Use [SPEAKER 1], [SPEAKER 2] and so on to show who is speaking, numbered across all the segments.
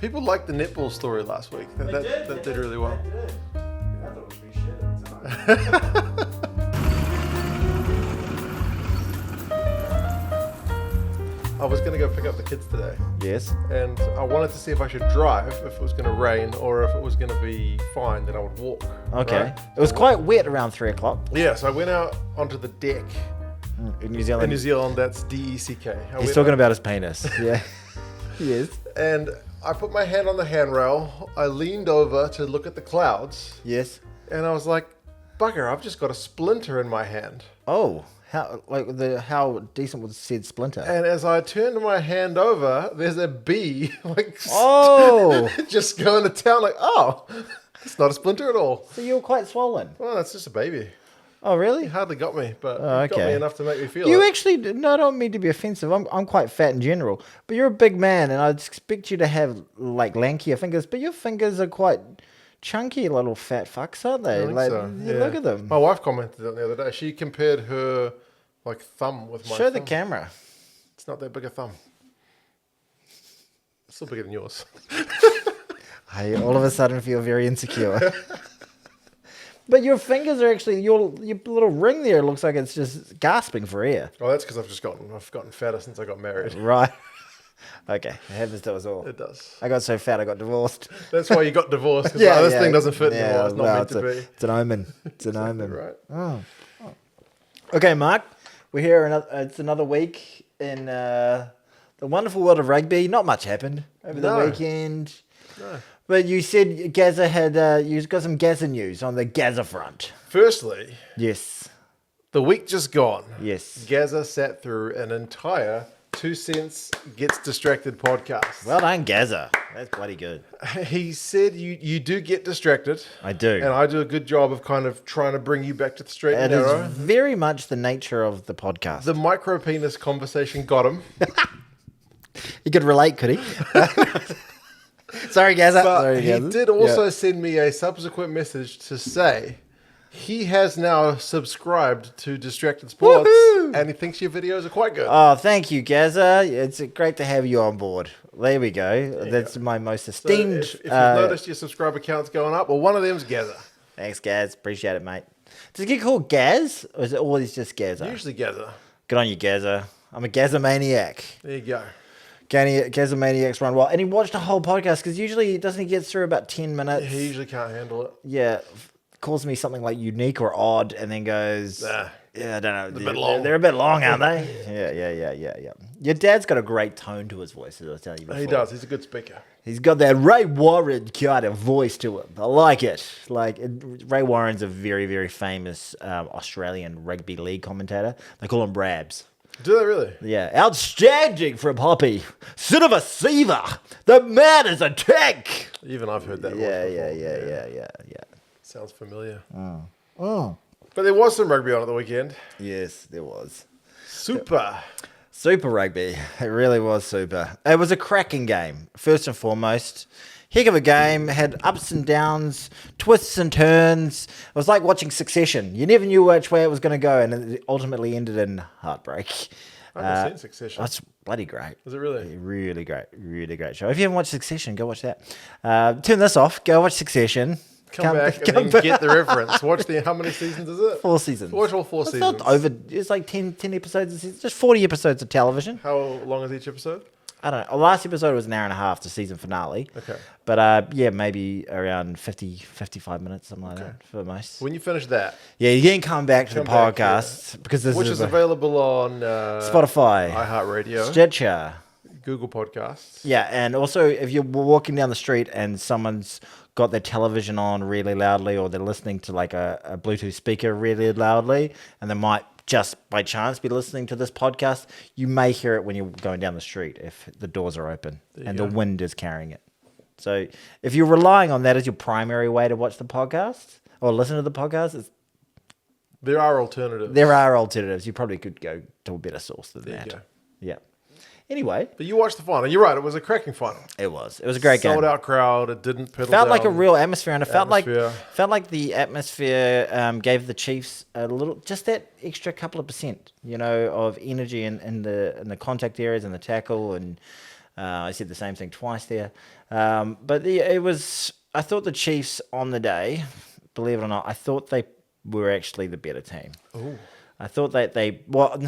[SPEAKER 1] People liked the netball story last week. That did really well.
[SPEAKER 2] I thought it was pretty shit at the time.
[SPEAKER 1] I was going to go pick up the kids today,
[SPEAKER 2] Yes.
[SPEAKER 1] and I wanted to see if I should drive, if it was going to rain, or if it was going to be fine, then I would walk.
[SPEAKER 2] Okay.
[SPEAKER 1] right?
[SPEAKER 2] It was quite wet around 3 o'clock
[SPEAKER 1] Yeah, so I went out onto the deck.
[SPEAKER 2] in New Zealand.
[SPEAKER 1] In New Zealand, that's DECK.
[SPEAKER 2] He's talking about his penis. Yeah. Yes.
[SPEAKER 1] And I put my hand on the handrail. I leaned over to look at the clouds,
[SPEAKER 2] Yes.
[SPEAKER 1] and I was like, bugger, I've just got a splinter in my hand.
[SPEAKER 2] Oh, how decent was said splinter?
[SPEAKER 1] And as I turned my hand over, there's a bee,
[SPEAKER 2] Oh,
[SPEAKER 1] just going to town, like, oh, it's not a splinter at all.
[SPEAKER 2] so you were quite swollen.
[SPEAKER 1] Well, that's just a baby.
[SPEAKER 2] Oh, really?
[SPEAKER 1] It hardly got me, but
[SPEAKER 2] Oh,
[SPEAKER 1] it got
[SPEAKER 2] okay.
[SPEAKER 1] me enough to make me feel
[SPEAKER 2] You
[SPEAKER 1] it.
[SPEAKER 2] actually, no, I don't mean to be offensive. I'm quite fat in general, but you're a big man, and I'd expect you to have like lankier fingers. But your fingers are quite chunky, little fat fucks, aren't they?
[SPEAKER 1] I think
[SPEAKER 2] Like,
[SPEAKER 1] so,
[SPEAKER 2] you
[SPEAKER 1] yeah.
[SPEAKER 2] look at them.
[SPEAKER 1] My wife commented on it the other day. She compared her like thumb with my
[SPEAKER 2] Show the
[SPEAKER 1] thumb.
[SPEAKER 2] camera.
[SPEAKER 1] It's not that big a thumb. It's still bigger than yours.
[SPEAKER 2] I all of a sudden feel very insecure. But your fingers are actually your little ring there looks like it's just gasping for air.
[SPEAKER 1] Oh, that's because I've gotten fatter since I got married.
[SPEAKER 2] Right. Okay. It happens to us all.
[SPEAKER 1] It does.
[SPEAKER 2] I got so fat I got divorced.
[SPEAKER 1] That's why you got divorced. Because this thing doesn't fit anymore. It's not
[SPEAKER 2] well,
[SPEAKER 1] meant to be.
[SPEAKER 2] It's an omen. It's an omen.
[SPEAKER 1] Right.
[SPEAKER 2] Okay, Mark. We're here. It's another week in the wonderful world of rugby. Not much happened over the
[SPEAKER 1] No.
[SPEAKER 2] weekend.
[SPEAKER 1] No.
[SPEAKER 2] But you said Gaza had you got some Gaza news on the Gaza front.
[SPEAKER 1] Firstly,
[SPEAKER 2] Yes.
[SPEAKER 1] the week just gone.
[SPEAKER 2] Yes.
[SPEAKER 1] Gaza sat through an entire 2 Cents Gets Distracted podcast.
[SPEAKER 2] Well done, Gaza. That's bloody good.
[SPEAKER 1] He said you do get distracted.
[SPEAKER 2] I do.
[SPEAKER 1] And I do a good job of kind of trying to bring you back to the straight and
[SPEAKER 2] It is
[SPEAKER 1] narrow.
[SPEAKER 2] very much the nature of the podcast.
[SPEAKER 1] The micro penis conversation got him.
[SPEAKER 2] He could relate, could he? Sorry, Gaza.
[SPEAKER 1] But
[SPEAKER 2] Sorry,
[SPEAKER 1] he
[SPEAKER 2] Gaza.
[SPEAKER 1] did also send me a subsequent message to say he has now subscribed to Distracted Sports
[SPEAKER 2] Woohoo!
[SPEAKER 1] and he thinks your videos are quite good.
[SPEAKER 2] Oh, thank you, Gaza. It's great to have you on board. There we go. That's my most
[SPEAKER 1] So
[SPEAKER 2] esteemed.
[SPEAKER 1] if you've noticed your subscriber count's going up, well, one of them's Gaza.
[SPEAKER 2] Thanks, Gaz. Appreciate it, mate. Does it get called Gaz, or is it always just Gaza?
[SPEAKER 1] Usually Gaza.
[SPEAKER 2] Good on you, Gaza. I'm a Gaza maniac.
[SPEAKER 1] There you go.
[SPEAKER 2] Gaza maniacs run wild, and he watched a whole podcast because usually doesn't he get through about 10 minutes?
[SPEAKER 1] He usually can't handle it.
[SPEAKER 2] Yeah, calls me something like unique or odd, and then goes,
[SPEAKER 1] Nah.
[SPEAKER 2] yeah, I don't know.
[SPEAKER 1] a bit long.
[SPEAKER 2] They're a bit long, aren't they? Yeah. Your dad's got a great tone to his voice, as I was telling you before.
[SPEAKER 1] He does. He's a good speaker.
[SPEAKER 2] He's got that Ray Warren kind of voice to him. I like it. Ray Warren's a very, very famous Australian rugby league commentator. They call him Rabs.
[SPEAKER 1] Do they really?
[SPEAKER 2] Yeah, outstanding from Hoppy. Son of a Seaver. The man is a tank.
[SPEAKER 1] Even I've heard that voice
[SPEAKER 2] Yeah.
[SPEAKER 1] Sounds familiar.
[SPEAKER 2] Oh.
[SPEAKER 1] But there was some rugby on at the weekend.
[SPEAKER 2] Yes, there was.
[SPEAKER 1] Super.
[SPEAKER 2] Super rugby. It really was super. It was a cracking game, first and foremost. Heck of a game. Had ups and downs, twists and turns. It was like watching Succession. You never knew which way it was going to go, and it ultimately ended in heartbreak.
[SPEAKER 1] I haven't seen Succession.
[SPEAKER 2] That's bloody great.
[SPEAKER 1] Is it really?
[SPEAKER 2] Really great show. If you haven't watched Succession, go watch that. Turn this off. Go watch Succession.
[SPEAKER 1] Come back and then get the reference. Watch how many seasons is it?
[SPEAKER 2] 4 seasons.
[SPEAKER 1] Watch all 4
[SPEAKER 2] It's
[SPEAKER 1] seasons.
[SPEAKER 2] not over. It's like 10 episodes a season. Just 40 episodes of television.
[SPEAKER 1] How long is each episode?
[SPEAKER 2] I don't know. The last episode was an hour and a half, the season finale.
[SPEAKER 1] Okay.
[SPEAKER 2] But yeah, maybe around 55 minutes, something like that for most.
[SPEAKER 1] When you finish that,
[SPEAKER 2] Yeah, you can come back to the
[SPEAKER 1] Come back,
[SPEAKER 2] podcast because this
[SPEAKER 1] which
[SPEAKER 2] is
[SPEAKER 1] is
[SPEAKER 2] a
[SPEAKER 1] available on
[SPEAKER 2] Spotify,
[SPEAKER 1] iHeartRadio,
[SPEAKER 2] Stitcher.
[SPEAKER 1] Google Podcasts.
[SPEAKER 2] Yeah, and also if you're walking down the street and someone's got their television on really loudly or they're listening to like a Bluetooth speaker really loudly and they might just by chance be listening to this podcast, you may hear it when you're going down the street if the doors are open and the wind is carrying it. So if you're relying on that as your primary way to watch the podcast or listen to the podcast,
[SPEAKER 1] There are alternatives.
[SPEAKER 2] there are alternatives. You probably could go to a better source than
[SPEAKER 1] There you
[SPEAKER 2] that.
[SPEAKER 1] go.
[SPEAKER 2] Yeah. Anyway,
[SPEAKER 1] But you watched the final. You're right. It was a cracking final.
[SPEAKER 2] it was a great game.
[SPEAKER 1] Sold out crowd. It didn't pedal
[SPEAKER 2] Felt like a
[SPEAKER 1] down.
[SPEAKER 2] real atmosphere, and it felt like
[SPEAKER 1] Atmosphere.
[SPEAKER 2] the atmosphere gave the Chiefs a little, just that extra couple of percent, of energy in the contact areas and the tackle, and I said the same thing twice there. But I thought the Chiefs on the day, believe it or not, I thought they were actually the better team.
[SPEAKER 1] Ooh.
[SPEAKER 2] I thought that well,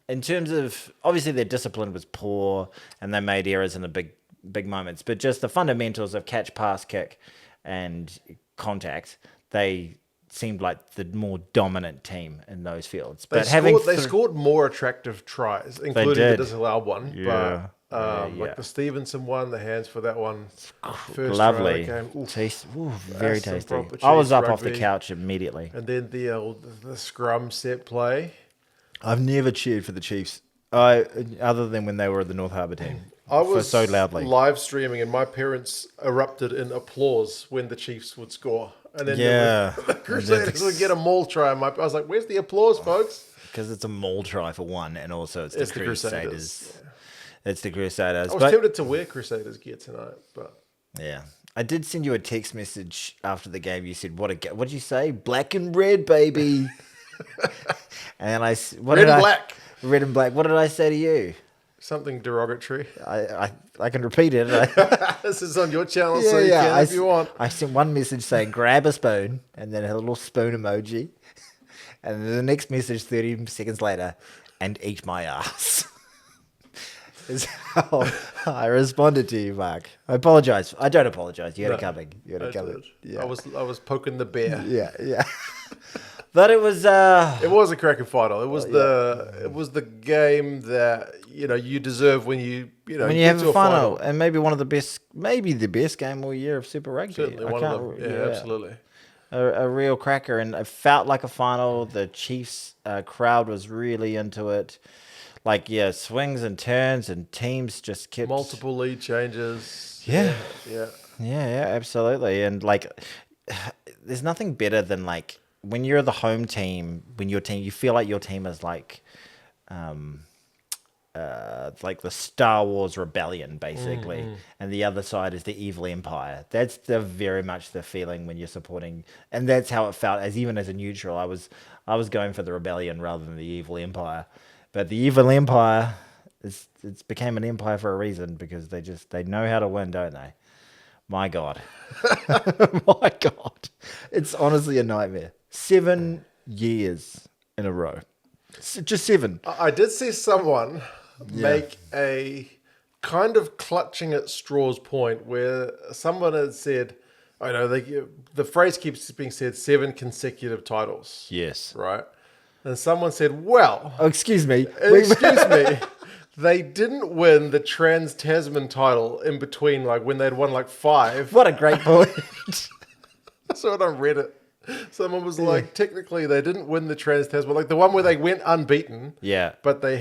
[SPEAKER 2] in terms of, obviously their discipline was poor and they made errors in the big moments, but just the fundamentals of catch, pass, kick, and contact, they seemed like the more dominant team in those fields. But
[SPEAKER 1] They scored more attractive tries, including the
[SPEAKER 2] did.
[SPEAKER 1] disallowed one.
[SPEAKER 2] Yeah.
[SPEAKER 1] Like the Stevenson one, the hands for that one. First
[SPEAKER 2] Lovely.
[SPEAKER 1] try of the game.
[SPEAKER 2] Taste, very
[SPEAKER 1] That's some
[SPEAKER 2] tasty.
[SPEAKER 1] proper
[SPEAKER 2] I was
[SPEAKER 1] cheese
[SPEAKER 2] up off the
[SPEAKER 1] rugby.
[SPEAKER 2] couch immediately.
[SPEAKER 1] And then the scrum set play.
[SPEAKER 2] I've never cheered for the Chiefs, other than when they were the North Harbour team.
[SPEAKER 1] I was
[SPEAKER 2] so loudly.
[SPEAKER 1] live streaming, and my parents erupted in applause when the Chiefs would score. And then
[SPEAKER 2] Yeah.
[SPEAKER 1] the Crusaders would get a maul try. And I was like, "Where's the applause, folks?"
[SPEAKER 2] Because it's a maul try for one, and also it's
[SPEAKER 1] It's
[SPEAKER 2] the
[SPEAKER 1] the
[SPEAKER 2] Crusaders.
[SPEAKER 1] Crusaders.
[SPEAKER 2] It's the Crusaders.
[SPEAKER 1] I was
[SPEAKER 2] But
[SPEAKER 1] tempted to wear Crusaders gear tonight, but
[SPEAKER 2] yeah, I did send you a text message after the game. You said, "What did you say? Black and red, baby." And what
[SPEAKER 1] red
[SPEAKER 2] did
[SPEAKER 1] and
[SPEAKER 2] I-
[SPEAKER 1] black,
[SPEAKER 2] Red and black. What did I say to you?
[SPEAKER 1] something derogatory.
[SPEAKER 2] I can repeat it.
[SPEAKER 1] This is on your channel, so you can if you want.
[SPEAKER 2] I sent one message saying grab a spoon and then a little spoon emoji. And then the next message 30 seconds later, and eat my ass. Is how I responded to you, Mark. I apologize. I don't apologize. You had it coming. You had it coming.
[SPEAKER 1] did.
[SPEAKER 2] Yeah.
[SPEAKER 1] I was poking the bear.
[SPEAKER 2] Yeah. But it was
[SPEAKER 1] It was a cracking final. It was it was the game that you deserve when you
[SPEAKER 2] when you
[SPEAKER 1] get
[SPEAKER 2] have
[SPEAKER 1] to
[SPEAKER 2] a final, and maybe one of the best, maybe the best game all year of Super Rugby.
[SPEAKER 1] Certainly
[SPEAKER 2] I
[SPEAKER 1] one
[SPEAKER 2] can't-
[SPEAKER 1] of them. Yeah, absolutely.
[SPEAKER 2] a real cracker, and it felt like a final. The Chiefs crowd was really into it. Like, swings and turns, and teams just kept
[SPEAKER 1] Multiple lead changes.
[SPEAKER 2] Yeah.
[SPEAKER 1] Yeah.
[SPEAKER 2] Yeah, absolutely. And like, there's nothing better than like when you're the home team, when you feel like your team is like the Star Wars rebellion, basically, and the other side is the evil empire. That's very much the feeling when you're supporting, and that's how it felt. Even as a neutral, I was going for the rebellion rather than the evil empire. But the evil empire, it's became an empire for a reason, because they know how to win, don't they? My God, my God, it's honestly a nightmare. 7 years in a row, just 7.
[SPEAKER 1] I did see someone make a kind of clutching at straws point where someone had said, I know the phrase keeps being said, 7 consecutive titles.
[SPEAKER 2] Yes.
[SPEAKER 1] Right. And someone said, well,
[SPEAKER 2] Oh, excuse me.
[SPEAKER 1] excuse me, they didn't win the Trans-Tasman title in between, like when they'd won like 5.
[SPEAKER 2] What a great point.
[SPEAKER 1] I saw it on Reddit. Someone was like, technically they didn't win the Trans-Tasman, like the one where they went unbeaten.
[SPEAKER 2] Yeah.
[SPEAKER 1] But they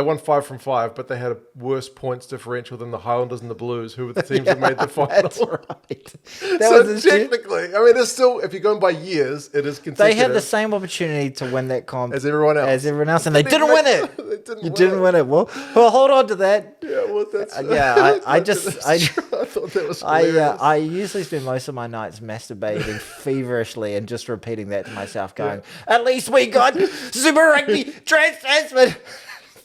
[SPEAKER 1] won 5 from 5, but they had a worse points differential than the Highlanders and the Blues, who were the teams that made the final.
[SPEAKER 2] That's right.
[SPEAKER 1] So technically, I mean, it's still, if you're going by years, it is consecutive.
[SPEAKER 2] They had the same opportunity to win that comp
[SPEAKER 1] As everyone else.
[SPEAKER 2] and they didn't win it.
[SPEAKER 1] They
[SPEAKER 2] Didn't win it. Well, hold on to that.
[SPEAKER 1] Yeah, well, that's...
[SPEAKER 2] I
[SPEAKER 1] thought that was
[SPEAKER 2] I
[SPEAKER 1] hilarious.
[SPEAKER 2] I usually spend most of my nights masturbating feverishly and just repeating that to myself, going, "At least we got Super Rugby Trans-Tasman."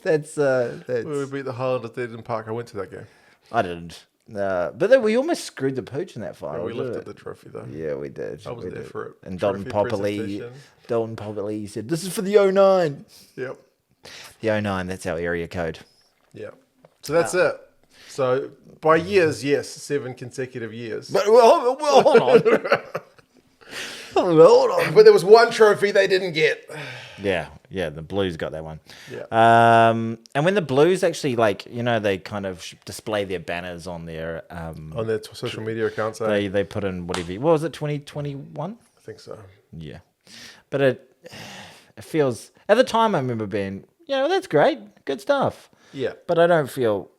[SPEAKER 2] That's
[SPEAKER 1] When we beat the Highlanders at Eden Park, I went to that game.
[SPEAKER 2] I didn't. But then we almost screwed the pooch in that final.
[SPEAKER 1] We
[SPEAKER 2] didn't
[SPEAKER 1] lifted
[SPEAKER 2] it?
[SPEAKER 1] the trophy, though.
[SPEAKER 2] Yeah, we did.
[SPEAKER 1] I was
[SPEAKER 2] We
[SPEAKER 1] there
[SPEAKER 2] did.
[SPEAKER 1] for it.
[SPEAKER 2] And
[SPEAKER 1] Trophy presentation.
[SPEAKER 2] Dalton Popperly said, "This is for the 09."
[SPEAKER 1] Yep.
[SPEAKER 2] The 09, that's our area code.
[SPEAKER 1] Yeah. So that's it. So by years, yes, 7 consecutive years.
[SPEAKER 2] But hold on. Hold on.
[SPEAKER 1] But there was one trophy they didn't get.
[SPEAKER 2] Yeah, the Blues got that one.
[SPEAKER 1] Yeah.
[SPEAKER 2] And when the Blues actually, they kind of display their banners on their
[SPEAKER 1] On their social media accounts,
[SPEAKER 2] they put in whatever. What was it? 2021?
[SPEAKER 1] I think so.
[SPEAKER 2] Yeah, but it feels, at the time I remember being, that's great, good stuff.
[SPEAKER 1] Yeah.
[SPEAKER 2] But I don't feel.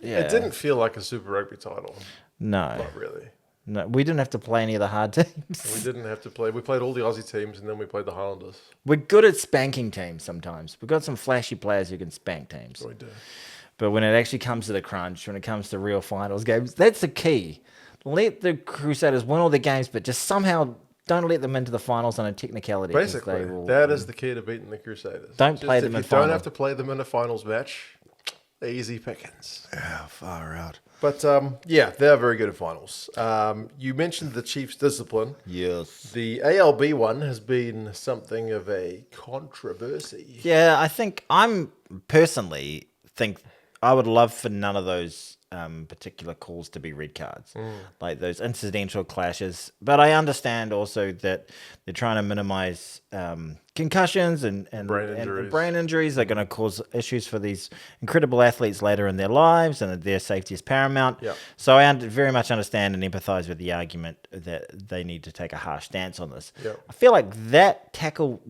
[SPEAKER 2] Yeah,
[SPEAKER 1] It didn't feel like a Super Rugby title.
[SPEAKER 2] No,
[SPEAKER 1] Not really.
[SPEAKER 2] no, we didn't have to play any of the hard teams.
[SPEAKER 1] We didn't have to play. We played all the Aussie teams, and then we played the Highlanders.
[SPEAKER 2] We're good at spanking teams sometimes. We've got some flashy players who can spank teams.
[SPEAKER 1] So we do.
[SPEAKER 2] But when it actually comes to the crunch, when it comes to real finals games, that's the key. Let the Crusaders win all their games, but just somehow don't let them into the finals on a technicality. 'cause
[SPEAKER 1] Basically,
[SPEAKER 2] they will,
[SPEAKER 1] that is the key to beating the Crusaders.
[SPEAKER 2] Don't play them in
[SPEAKER 1] If you don't
[SPEAKER 2] final.
[SPEAKER 1] have to play them in a finals match, Easy pickings.
[SPEAKER 2] Yeah, far out.
[SPEAKER 1] But yeah, they're very good at finals. You mentioned the Chiefs' discipline.
[SPEAKER 2] Yes.
[SPEAKER 1] The ALB one has been something of a controversy.
[SPEAKER 2] Yeah, I think personally think I would love for none of those particular calls to be red cards, like those incidental clashes. But I understand also that they're trying to minimize concussions and brain injuries. They're going to cause issues for these incredible athletes later in their lives, and their safety is paramount.
[SPEAKER 1] Yeah.
[SPEAKER 2] So I very much understand and empathize with the argument that they need to take a harsh stance on this.
[SPEAKER 1] Yeah.
[SPEAKER 2] I feel like that tackle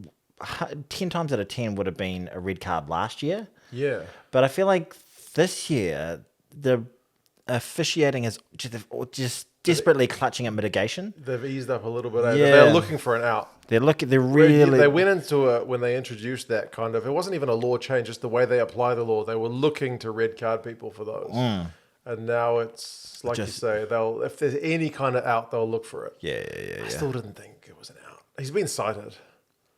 [SPEAKER 2] 10 times out of 10 would have been a red card last year.
[SPEAKER 1] Yeah.
[SPEAKER 2] But I feel like this year, the officiating is just desperately clutching at mitigation.
[SPEAKER 1] They've eased up a little bit.
[SPEAKER 2] Yeah.
[SPEAKER 1] They're looking for an out.
[SPEAKER 2] They're really...
[SPEAKER 1] They went into it when they introduced that kind of... It wasn't even a law change, just the way they apply the law. They were looking to red card people for those. And now it's, like you say, if there's any kind of out, they'll look for it.
[SPEAKER 2] Yeah.
[SPEAKER 1] I still didn't think it was an out. He's been cited.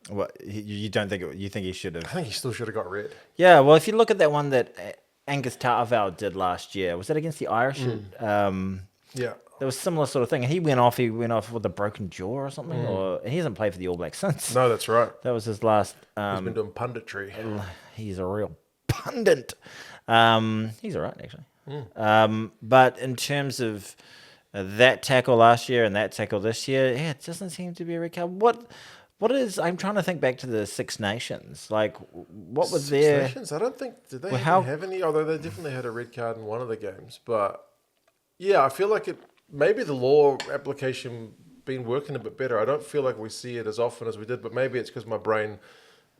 [SPEAKER 2] What, you don't think... You think he should have...
[SPEAKER 1] I think he still should have got red.
[SPEAKER 2] Yeah, well, if you look at that one that Angus Tarval did last year, was that against the Irish?
[SPEAKER 1] Yeah.
[SPEAKER 2] There was a similar sort of thing. He went off with a broken jaw or something, and he hasn't played for the All Blacks since.
[SPEAKER 1] No, that's right.
[SPEAKER 2] That was his last...
[SPEAKER 1] He's been doing punditry.
[SPEAKER 2] He's a real pundit. He's all right, actually. But in terms of that tackle last year and that tackle this year, yeah, it doesn't seem to be a red card. What is... I'm trying to think back to the Six Nations. Like, what was their...
[SPEAKER 1] Six Nations? I don't think... Did they
[SPEAKER 2] Well,
[SPEAKER 1] have any? Although they definitely had a red card in one of the games. But, yeah, I feel like it... Maybe the law application been working a bit better. I don't feel like we see it as often as we did, but maybe it's because my brain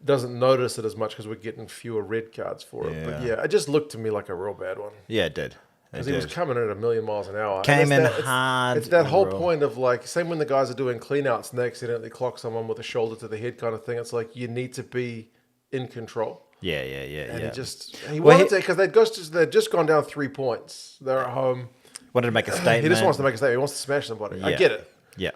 [SPEAKER 1] doesn't notice it as much because we're getting fewer red cards for it. But, yeah, it just looked to me like a real bad one.
[SPEAKER 2] Yeah, it did.
[SPEAKER 1] Because he was coming in at 1,000,000 miles an hour.
[SPEAKER 2] Came in hard.
[SPEAKER 1] It's that whole point of like, same when the guys are doing clean outs and they accidentally clock someone with a shoulder to the head kind of thing. It's like, you need to be in control.
[SPEAKER 2] Yeah.
[SPEAKER 1] And he wanted to, because they'd just gone down 3 points. They're at home.
[SPEAKER 2] Wanted to make a statement.
[SPEAKER 1] He just wants to make a statement. He wants to smash somebody. I get it.
[SPEAKER 2] Yeah.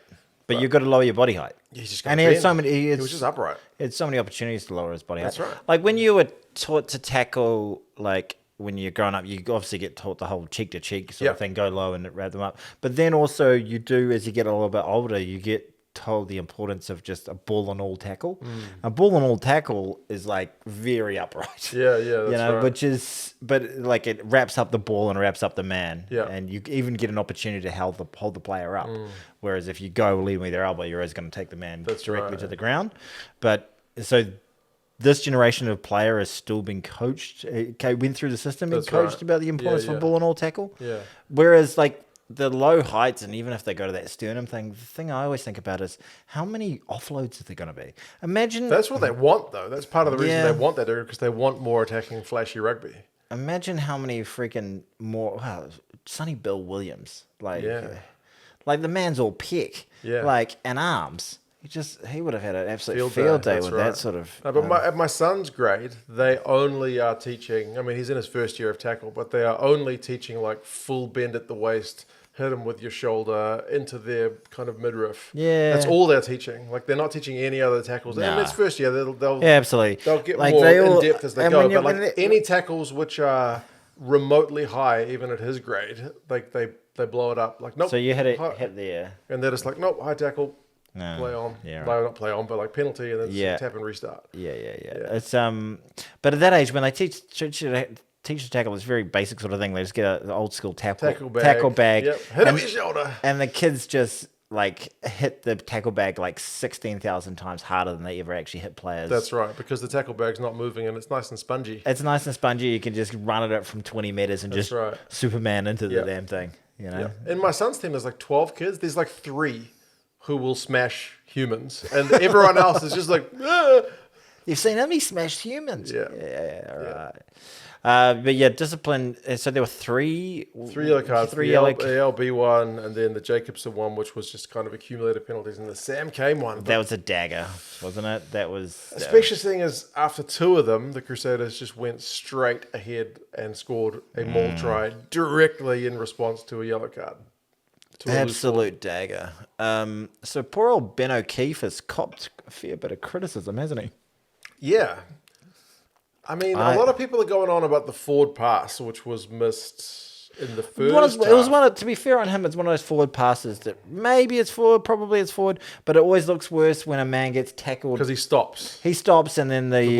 [SPEAKER 2] But you've got to lower your body height.
[SPEAKER 1] He's just
[SPEAKER 2] and he had so many.
[SPEAKER 1] He was just upright.
[SPEAKER 2] He had so many opportunities to lower his body height.
[SPEAKER 1] That's right.
[SPEAKER 2] Like when you were taught to tackle, like when you're growing up, you obviously get taught the whole cheek to cheek sort of thing, go low and wrap them up. But then also you do, as you get a little bit older, you get told the importance of just a ball and all tackle. A ball and all tackle is like very upright.
[SPEAKER 1] Yeah, that's right.
[SPEAKER 2] Which is, but like it wraps up the ball and wraps up the man.
[SPEAKER 1] Yeah.
[SPEAKER 2] And you even get an opportunity to hold the player up. Whereas if you go lead with their elbow, you're always going to take the man directly to the ground. But so this generation of player has still been coached, went through the system and coached about the importance of ball and all tackle.
[SPEAKER 1] Yeah.
[SPEAKER 2] Whereas like the low heights, and even if they go to that sternum thing, the thing I always think about is how many offloads are there going to be? Imagine... That's
[SPEAKER 1] what they want, though. That's part of the reason they want that, because they want more attacking, flashy rugby.
[SPEAKER 2] Imagine how many freaking more... Wow, Sonny Bill Williams. Like the man's all pick.
[SPEAKER 1] Yeah.
[SPEAKER 2] Like, and arms. He would have had an absolute field day with that sort of...
[SPEAKER 1] No, but at my son's grade, they only are teaching... I mean, he's in his first year of tackle, but they are only teaching like full bend at the waist, hit him with your shoulder into their kind of midriff.
[SPEAKER 2] Yeah.
[SPEAKER 1] That's all they're teaching. Like, they're not teaching any other tackles.
[SPEAKER 2] Nah.
[SPEAKER 1] And it's first year. They'll
[SPEAKER 2] absolutely.
[SPEAKER 1] They'll get
[SPEAKER 2] like
[SPEAKER 1] more
[SPEAKER 2] they
[SPEAKER 1] in depth as they go. But
[SPEAKER 2] they,
[SPEAKER 1] any tackles which are remotely high, even at his grade, like they blow it up. Like, nope.
[SPEAKER 2] So you hit there.
[SPEAKER 1] And they're just like, nope, high tackle.
[SPEAKER 2] No.
[SPEAKER 1] Play on.
[SPEAKER 2] Yeah, right.
[SPEAKER 1] Not play on, but like penalty and then tap and restart.
[SPEAKER 2] Yeah. It's but at that age when they teach the tackle, it's very basic sort of thing. They just get an old school tackle bag.
[SPEAKER 1] Yep. Hit him with your shoulder.
[SPEAKER 2] And the kids just like hit the tackle bag like 16,000 times harder than they ever actually hit players.
[SPEAKER 1] That's right, because the tackle bag's not moving and it's nice and spongy.
[SPEAKER 2] It's nice and spongy. You can just run it up from 20 meters and just Superman into the damn thing. You know.
[SPEAKER 1] Yep. In my son's team, there's like 12 kids. There's like 3 who will smash humans, and everyone else is just like, ah.
[SPEAKER 2] You've seen him? He smashed humans.
[SPEAKER 1] Yeah.
[SPEAKER 2] All right. But yeah, discipline. So there were three
[SPEAKER 1] yellow cards. The ALB one, and then the Jacobson one, which was just kind of accumulated penalties, and the Sam Cane one.
[SPEAKER 2] That was a dagger, wasn't it? That was.
[SPEAKER 1] The special thing is, after 2 of them, the Crusaders just went straight ahead and scored a maul try directly in response to a yellow card.
[SPEAKER 2] Absolute dagger. So poor old Ben O'Keefe has copped a fair bit of criticism, hasn't he?
[SPEAKER 1] Yeah. I mean, a lot of people are going on about the forward pass, which was missed in the first
[SPEAKER 2] It was
[SPEAKER 1] half.
[SPEAKER 2] one of, to be fair on him, it's one of those forward passes that maybe it's forward, probably it's forward, but it always looks worse when a man gets tackled.
[SPEAKER 1] Because he stops.
[SPEAKER 2] He stops and then the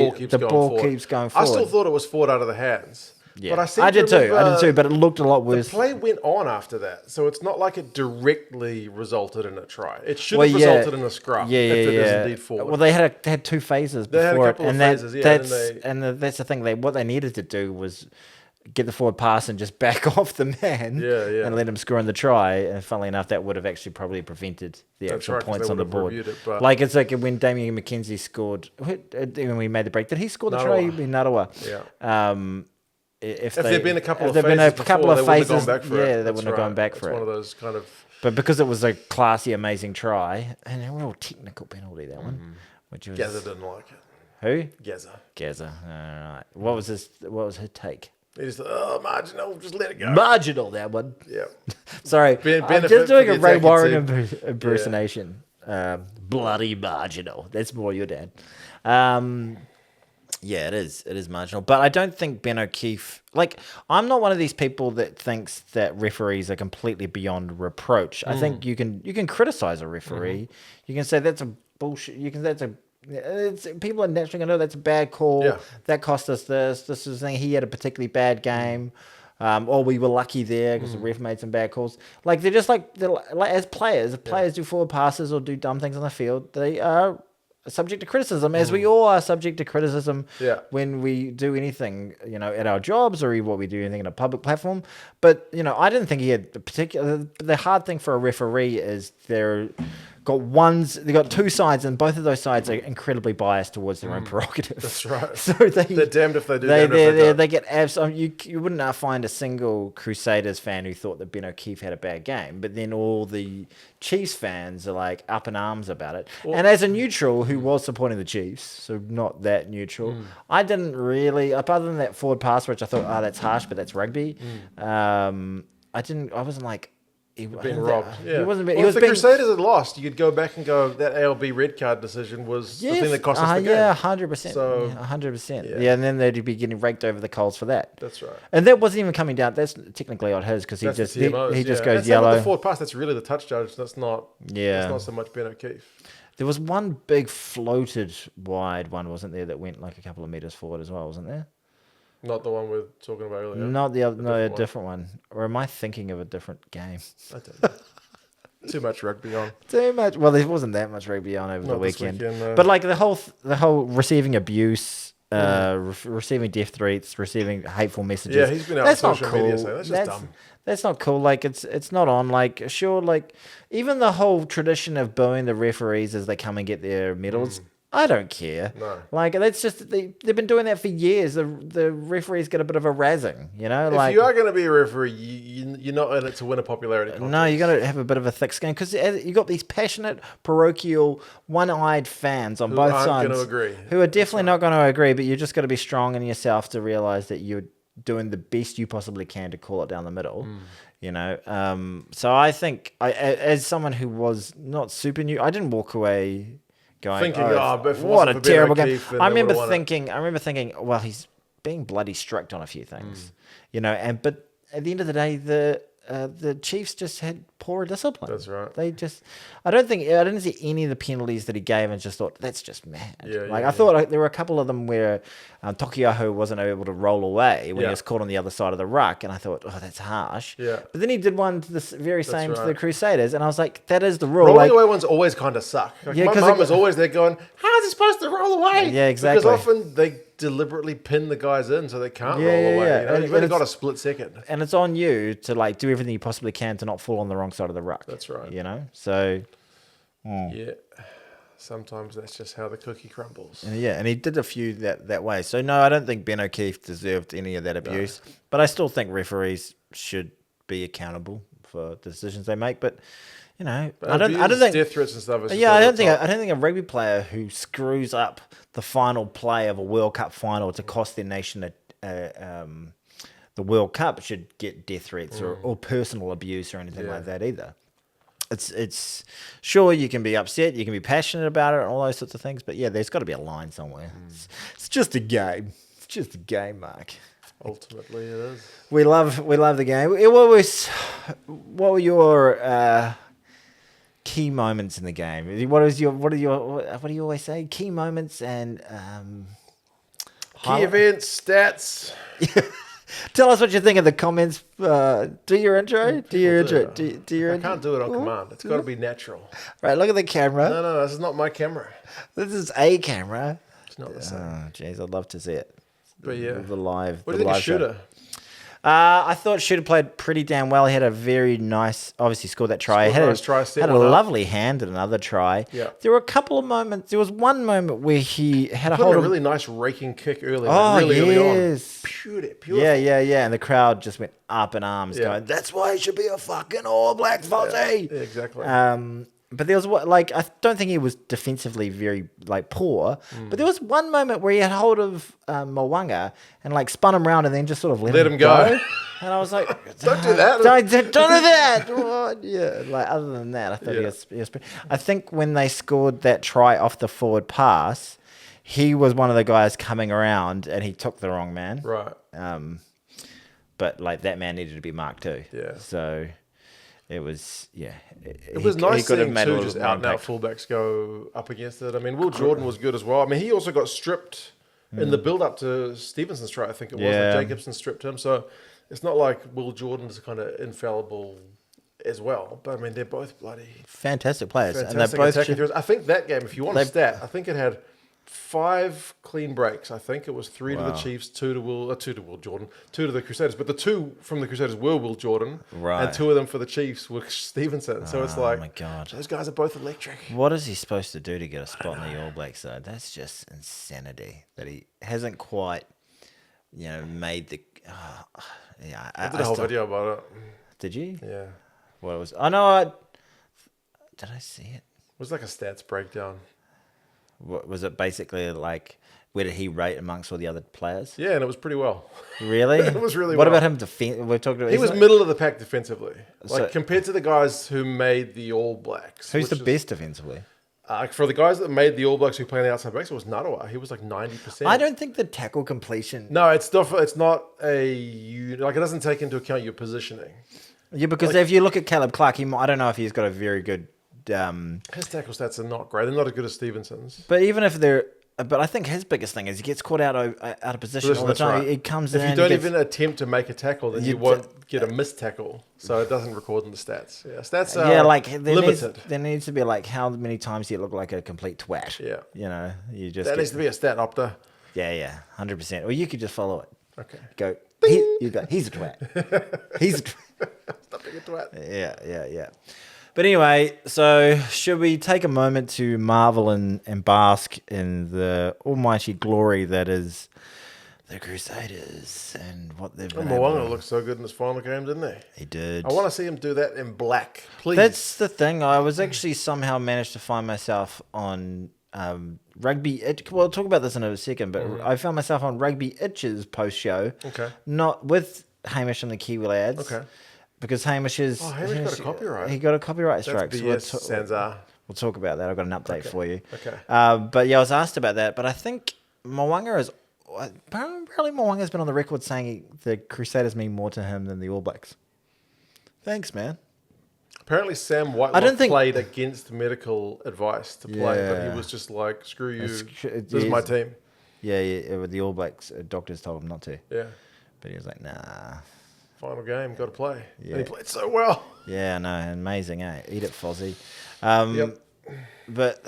[SPEAKER 2] ball keeps going forward.
[SPEAKER 1] I still thought it was forward out of the hands.
[SPEAKER 2] Yeah,
[SPEAKER 1] but
[SPEAKER 2] I did too, but it looked a lot worse.
[SPEAKER 1] The play went on after that, so it's not like it directly resulted in a try. It should have resulted in a scrum if it is indeed forward.
[SPEAKER 2] Well, they had 2 phases before
[SPEAKER 1] They had a couple
[SPEAKER 2] it,
[SPEAKER 1] of
[SPEAKER 2] and
[SPEAKER 1] phases,
[SPEAKER 2] that's the thing. What they needed to do was get the forward pass and just back off the man and let him score in the try. And funnily enough, that would have actually probably prevented the actual points on the board. Like it's like when Damien McKenzie scored, when we made the break, did he score the try? Narawa.
[SPEAKER 1] Yeah.
[SPEAKER 2] If
[SPEAKER 1] there'd been a couple of phases before, they wouldn't have gone back for it.
[SPEAKER 2] Yeah, they wouldn't have gone back for it.
[SPEAKER 1] It's one of those kind of...
[SPEAKER 2] But because it was a classy, amazing try, and a real technical penalty, that one. Which was...
[SPEAKER 1] Gaza didn't like it.
[SPEAKER 2] Who?
[SPEAKER 1] Gaza.
[SPEAKER 2] All right. What was her take?
[SPEAKER 1] He just marginal, just let it go.
[SPEAKER 2] Marginal, that one.
[SPEAKER 1] Yeah.
[SPEAKER 2] Sorry, I'm just doing a Ray Warren impersonation. Bloody marginal. That's more your dad. Yeah, it is. It is marginal. But I don't think Ben O'Keefe... Like, I'm not one of these people that thinks that referees are completely beyond reproach. I think you can criticize a referee. You can say that's a bullshit... You can say people are naturally going to know that's a bad call.
[SPEAKER 1] Yeah.
[SPEAKER 2] That cost us this. This is the thing. He had a particularly bad game. Or we were lucky there because the ref made some bad calls. Like, they're just like as players. If players do forward passes or do dumb things on the field, they are... subject to criticism, as we all are subject to criticism when we do anything, at our jobs or what we do anything in a public platform. But, I didn't think he had the hard thing for a referee is they've got 2 sides, and both of those sides are incredibly biased towards their own prerogative.
[SPEAKER 1] That's right.
[SPEAKER 2] So
[SPEAKER 1] they're damned if they do, damned if they don't.
[SPEAKER 2] They get you wouldn't find a single Crusaders fan who thought that Ben O'Keefe had a bad game, but then all the Chiefs fans are like up in arms about it. And as a neutral who was supporting the Chiefs, so not that neutral, I didn't really, other than that forward pass, which I thought, that's harsh, but that's rugby. I wasn't like,
[SPEAKER 1] being robbed. Yeah.
[SPEAKER 2] He wasn't.
[SPEAKER 1] If the Crusaders had lost, you could go back and go, that ALB red card decision was the thing that cost us the game.
[SPEAKER 2] Yeah, 100%.
[SPEAKER 1] So
[SPEAKER 2] 100%. Yeah, and then they'd be getting raked over the coals for that.
[SPEAKER 1] That's right.
[SPEAKER 2] And that wasn't even coming down. That's technically on his because he just goes yellow.
[SPEAKER 1] The forward pass, that's really the touch judge. That's not. That's not so much Ben O'Keefe.
[SPEAKER 2] There was one big floated wide one, wasn't there, that went like a couple of meters forward as well, wasn't there?
[SPEAKER 1] Not the one we're talking about earlier.
[SPEAKER 2] Not the other, a different one. Or am I thinking of a different game?
[SPEAKER 1] I don't know. Too much rugby on.
[SPEAKER 2] Too much. Well, there wasn't that much rugby on over the weekend. But like the whole receiving abuse, receiving death threats, receiving hateful messages.
[SPEAKER 1] Yeah, he's been out on social media saying that's just dumb.
[SPEAKER 2] That's not cool. Like it's not on. Like sure, like even the whole tradition of booing the referees as they come and get their medals. I don't care.
[SPEAKER 1] No.
[SPEAKER 2] Like that's just they've been doing that for years. The referees get a bit of a razzing,
[SPEAKER 1] If you are going to be a referee, you're not in it to win a popularity contest.
[SPEAKER 2] No, you got to have a bit of a thick skin because you got these passionate, parochial, one-eyed fans on both sides who are definitely not going to agree. But you just got to be strong in yourself to realize that you're doing the best you possibly can to call it down the middle. So I think as someone who was not super new, I didn't walk away going, what a terrible game. I remember thinking, well, he's being bloody strict on a few things, but at the end of the day, the Chiefs just had poor discipline.
[SPEAKER 1] That's right.
[SPEAKER 2] I didn't see any of the penalties that he gave and just thought, that's just mad. I thought there were a couple of them where Tokiaho wasn't able to roll away when he was caught on the other side of the ruck, and I thought, that's harsh.
[SPEAKER 1] Yeah.
[SPEAKER 2] But then he did one to the very same to the Crusaders, and I was like, that is the rule.
[SPEAKER 1] Rolling away ones always kind of suck. My mum was always there going, how is he supposed to roll away?
[SPEAKER 2] Yeah, exactly.
[SPEAKER 1] Because often they deliberately pin the guys in so they can't roll away. You've only got a split second.
[SPEAKER 2] And it's on you to do everything you possibly can to not fall on the wrong side of the ruck.
[SPEAKER 1] That's right.
[SPEAKER 2] So...
[SPEAKER 1] Yeah. Sometimes that's just how the cookie crumbles.
[SPEAKER 2] And he did a few that way. So, no, I don't think Ben O'Keefe deserved any of that abuse. No. But I still think referees should be accountable for the decisions they make. But, I don't think
[SPEAKER 1] death threats and stuff.
[SPEAKER 2] I don't think a rugby player who screws up the final play of a World Cup final to cost their nation the World Cup should get death threats or personal abuse or anything like that either. It's sure you can be upset, you can be passionate about it, and all those sorts of things, but there's got to be a line somewhere. It's just a game. just a game, Mark.
[SPEAKER 1] Ultimately, it is.
[SPEAKER 2] We love the game. What were your key moments in the game? What do you always say? Key moments and
[SPEAKER 1] Key events, stats.
[SPEAKER 2] Tell us what you think in the comments. Do your intro. Do your intro. Do your
[SPEAKER 1] I
[SPEAKER 2] intro.
[SPEAKER 1] can't do it on command. It's got to be natural.
[SPEAKER 2] Right, look at the camera.
[SPEAKER 1] No, this is not my camera.
[SPEAKER 2] This is a camera.
[SPEAKER 1] It's not the same.
[SPEAKER 2] Oh, jeez, I'd love to see it.
[SPEAKER 1] But yeah.
[SPEAKER 2] The live.
[SPEAKER 1] What do you think of Shooter?
[SPEAKER 2] I thought Shooter played pretty damn well. He had a very nice, obviously scored that try.
[SPEAKER 1] Scored a nice try, set
[SPEAKER 2] had a
[SPEAKER 1] one up.
[SPEAKER 2] lovely hand at another try.
[SPEAKER 1] Yeah.
[SPEAKER 2] There were a couple of moments. There was one moment where he had a
[SPEAKER 1] Put
[SPEAKER 2] hold
[SPEAKER 1] a
[SPEAKER 2] of.
[SPEAKER 1] really nice raking kick early.
[SPEAKER 2] Oh,
[SPEAKER 1] really early on.
[SPEAKER 2] yes.
[SPEAKER 1] Beautiful.
[SPEAKER 2] Yeah. And the crowd just went up in arms,
[SPEAKER 1] Yeah.
[SPEAKER 2] going, "That's why he should be a fucking All Black Fozzie."
[SPEAKER 1] Yeah, exactly.
[SPEAKER 2] But there was I don't think he was defensively very poor. But there was one moment where he had hold of Mwanga and spun him round and then just sort of let him
[SPEAKER 1] go.
[SPEAKER 2] And I was like,
[SPEAKER 1] Don't do that.
[SPEAKER 2] Don't do that. What? Yeah. Other than that, I thought he was. I think when they scored that try off the forward pass, he was one of the guys coming around and he took the wrong man.
[SPEAKER 1] Right.
[SPEAKER 2] But that man needed to be marked too.
[SPEAKER 1] Yeah.
[SPEAKER 2] So it was
[SPEAKER 1] It was nice seeing two just out and out fullbacks go up against it. I mean, Will Jordan was good as well. I mean, he also got stripped in the build up to Stevenson's try, I think it was.
[SPEAKER 2] Yeah.
[SPEAKER 1] Like Jacobson stripped him. So it's not like Will Jordan's kind of infallible as well. But I mean, they're both bloody
[SPEAKER 2] fantastic players.
[SPEAKER 1] fantastic
[SPEAKER 2] and they're both
[SPEAKER 1] attacking threats. I think that game, if you want a stat, I think it had 5 clean breaks. I think it was 3 to the Chiefs, 2 to Will Jordan, 2 to the Crusaders. But the 2 from the Crusaders were Will Jordan,
[SPEAKER 2] Right.
[SPEAKER 1] and 2 of them for the Chiefs were Stevenson. So it's like,
[SPEAKER 2] my God.
[SPEAKER 1] those guys are both electric.
[SPEAKER 2] What is he supposed to do to get a spot in the All Blacks, though? That's just insanity that he hasn't quite, made the.
[SPEAKER 1] I did a whole video about it.
[SPEAKER 2] Did you?
[SPEAKER 1] Yeah.
[SPEAKER 2] What was? I know. Did I see it?
[SPEAKER 1] It was like a stats breakdown.
[SPEAKER 2] What was it? Basically, where did he rate amongst all the other players?
[SPEAKER 1] Yeah, and it was pretty well.
[SPEAKER 2] Really?
[SPEAKER 1] It was really
[SPEAKER 2] What
[SPEAKER 1] well.
[SPEAKER 2] about him? We're talking about.
[SPEAKER 1] He was middle of the pack defensively.
[SPEAKER 2] So-
[SPEAKER 1] Compared to the guys who made the All Blacks.
[SPEAKER 2] Who's the
[SPEAKER 1] which is-
[SPEAKER 2] best defensively?
[SPEAKER 1] For the guys that made the All Blacks who play on the outside backs, it was Narawa. He was 90%.
[SPEAKER 2] I don't think the tackle completion.
[SPEAKER 1] No, it's not it doesn't take into account your positioning.
[SPEAKER 2] Yeah, because if you look at Caleb Clark, I don't know if he's got a very good.
[SPEAKER 1] His tackle stats are not great. They're not as good as Stevenson's.
[SPEAKER 2] But even if but I think his biggest thing is he gets caught out of position all the
[SPEAKER 1] That's
[SPEAKER 2] time.
[SPEAKER 1] right.
[SPEAKER 2] He comes
[SPEAKER 1] if
[SPEAKER 2] in.
[SPEAKER 1] you don't even attempt to make a tackle, then you
[SPEAKER 2] You
[SPEAKER 1] won't get a missed tackle. So it doesn't record in the stats. Yeah, stats are limited.
[SPEAKER 2] There needs to be how many times do you look like a complete twat?
[SPEAKER 1] Yeah.
[SPEAKER 2] You just
[SPEAKER 1] That needs to be a stat opter.
[SPEAKER 2] Yeah, 100%. Or you could just follow it.
[SPEAKER 1] Okay.
[SPEAKER 2] Go. You go. He's a twat. He's a twat.
[SPEAKER 1] Stop being a twat.
[SPEAKER 2] Yeah. But anyway, so should we take a moment to marvel and bask in the almighty glory that is the Crusaders and what they've been able
[SPEAKER 1] Mwanga
[SPEAKER 2] to...
[SPEAKER 1] looked so good in his final game, didn't he?
[SPEAKER 2] He did.
[SPEAKER 1] I want to see him do that in black, please.
[SPEAKER 2] That's the thing. I was actually somehow managed to find myself on Rugby Itch. Well, I'll talk about this in a second, but I found myself on Rugby Itch's post show.
[SPEAKER 1] Okay.
[SPEAKER 2] Not with Hamish and the Kiwi lads.
[SPEAKER 1] Okay.
[SPEAKER 2] Because Hamish is...
[SPEAKER 1] Hamish got a copyright.
[SPEAKER 2] He got a copyright strike.
[SPEAKER 1] That's
[SPEAKER 2] So
[SPEAKER 1] BS, Sanzar.
[SPEAKER 2] we'll talk about that. I've got an update for you.
[SPEAKER 1] Okay.
[SPEAKER 2] But yeah, I was asked about that. But I think Mwanga is... Apparently Mwanga's been on the record saying the Crusaders mean more to him than the All Blacks. Thanks, man.
[SPEAKER 1] Apparently Sam Whitelock
[SPEAKER 2] don't think-
[SPEAKER 1] played against medical advice to play, but
[SPEAKER 2] Yeah.
[SPEAKER 1] he was just like, screw you,
[SPEAKER 2] It's-
[SPEAKER 1] this is my team.
[SPEAKER 2] Yeah, the All Blacks doctors told him not to.
[SPEAKER 1] Yeah.
[SPEAKER 2] But he was like, nah.
[SPEAKER 1] Final game, got to play.
[SPEAKER 2] Yeah.
[SPEAKER 1] And he played so well.
[SPEAKER 2] Yeah, no, amazing, eh? Eat it, Fozzie.
[SPEAKER 1] Yep.
[SPEAKER 2] But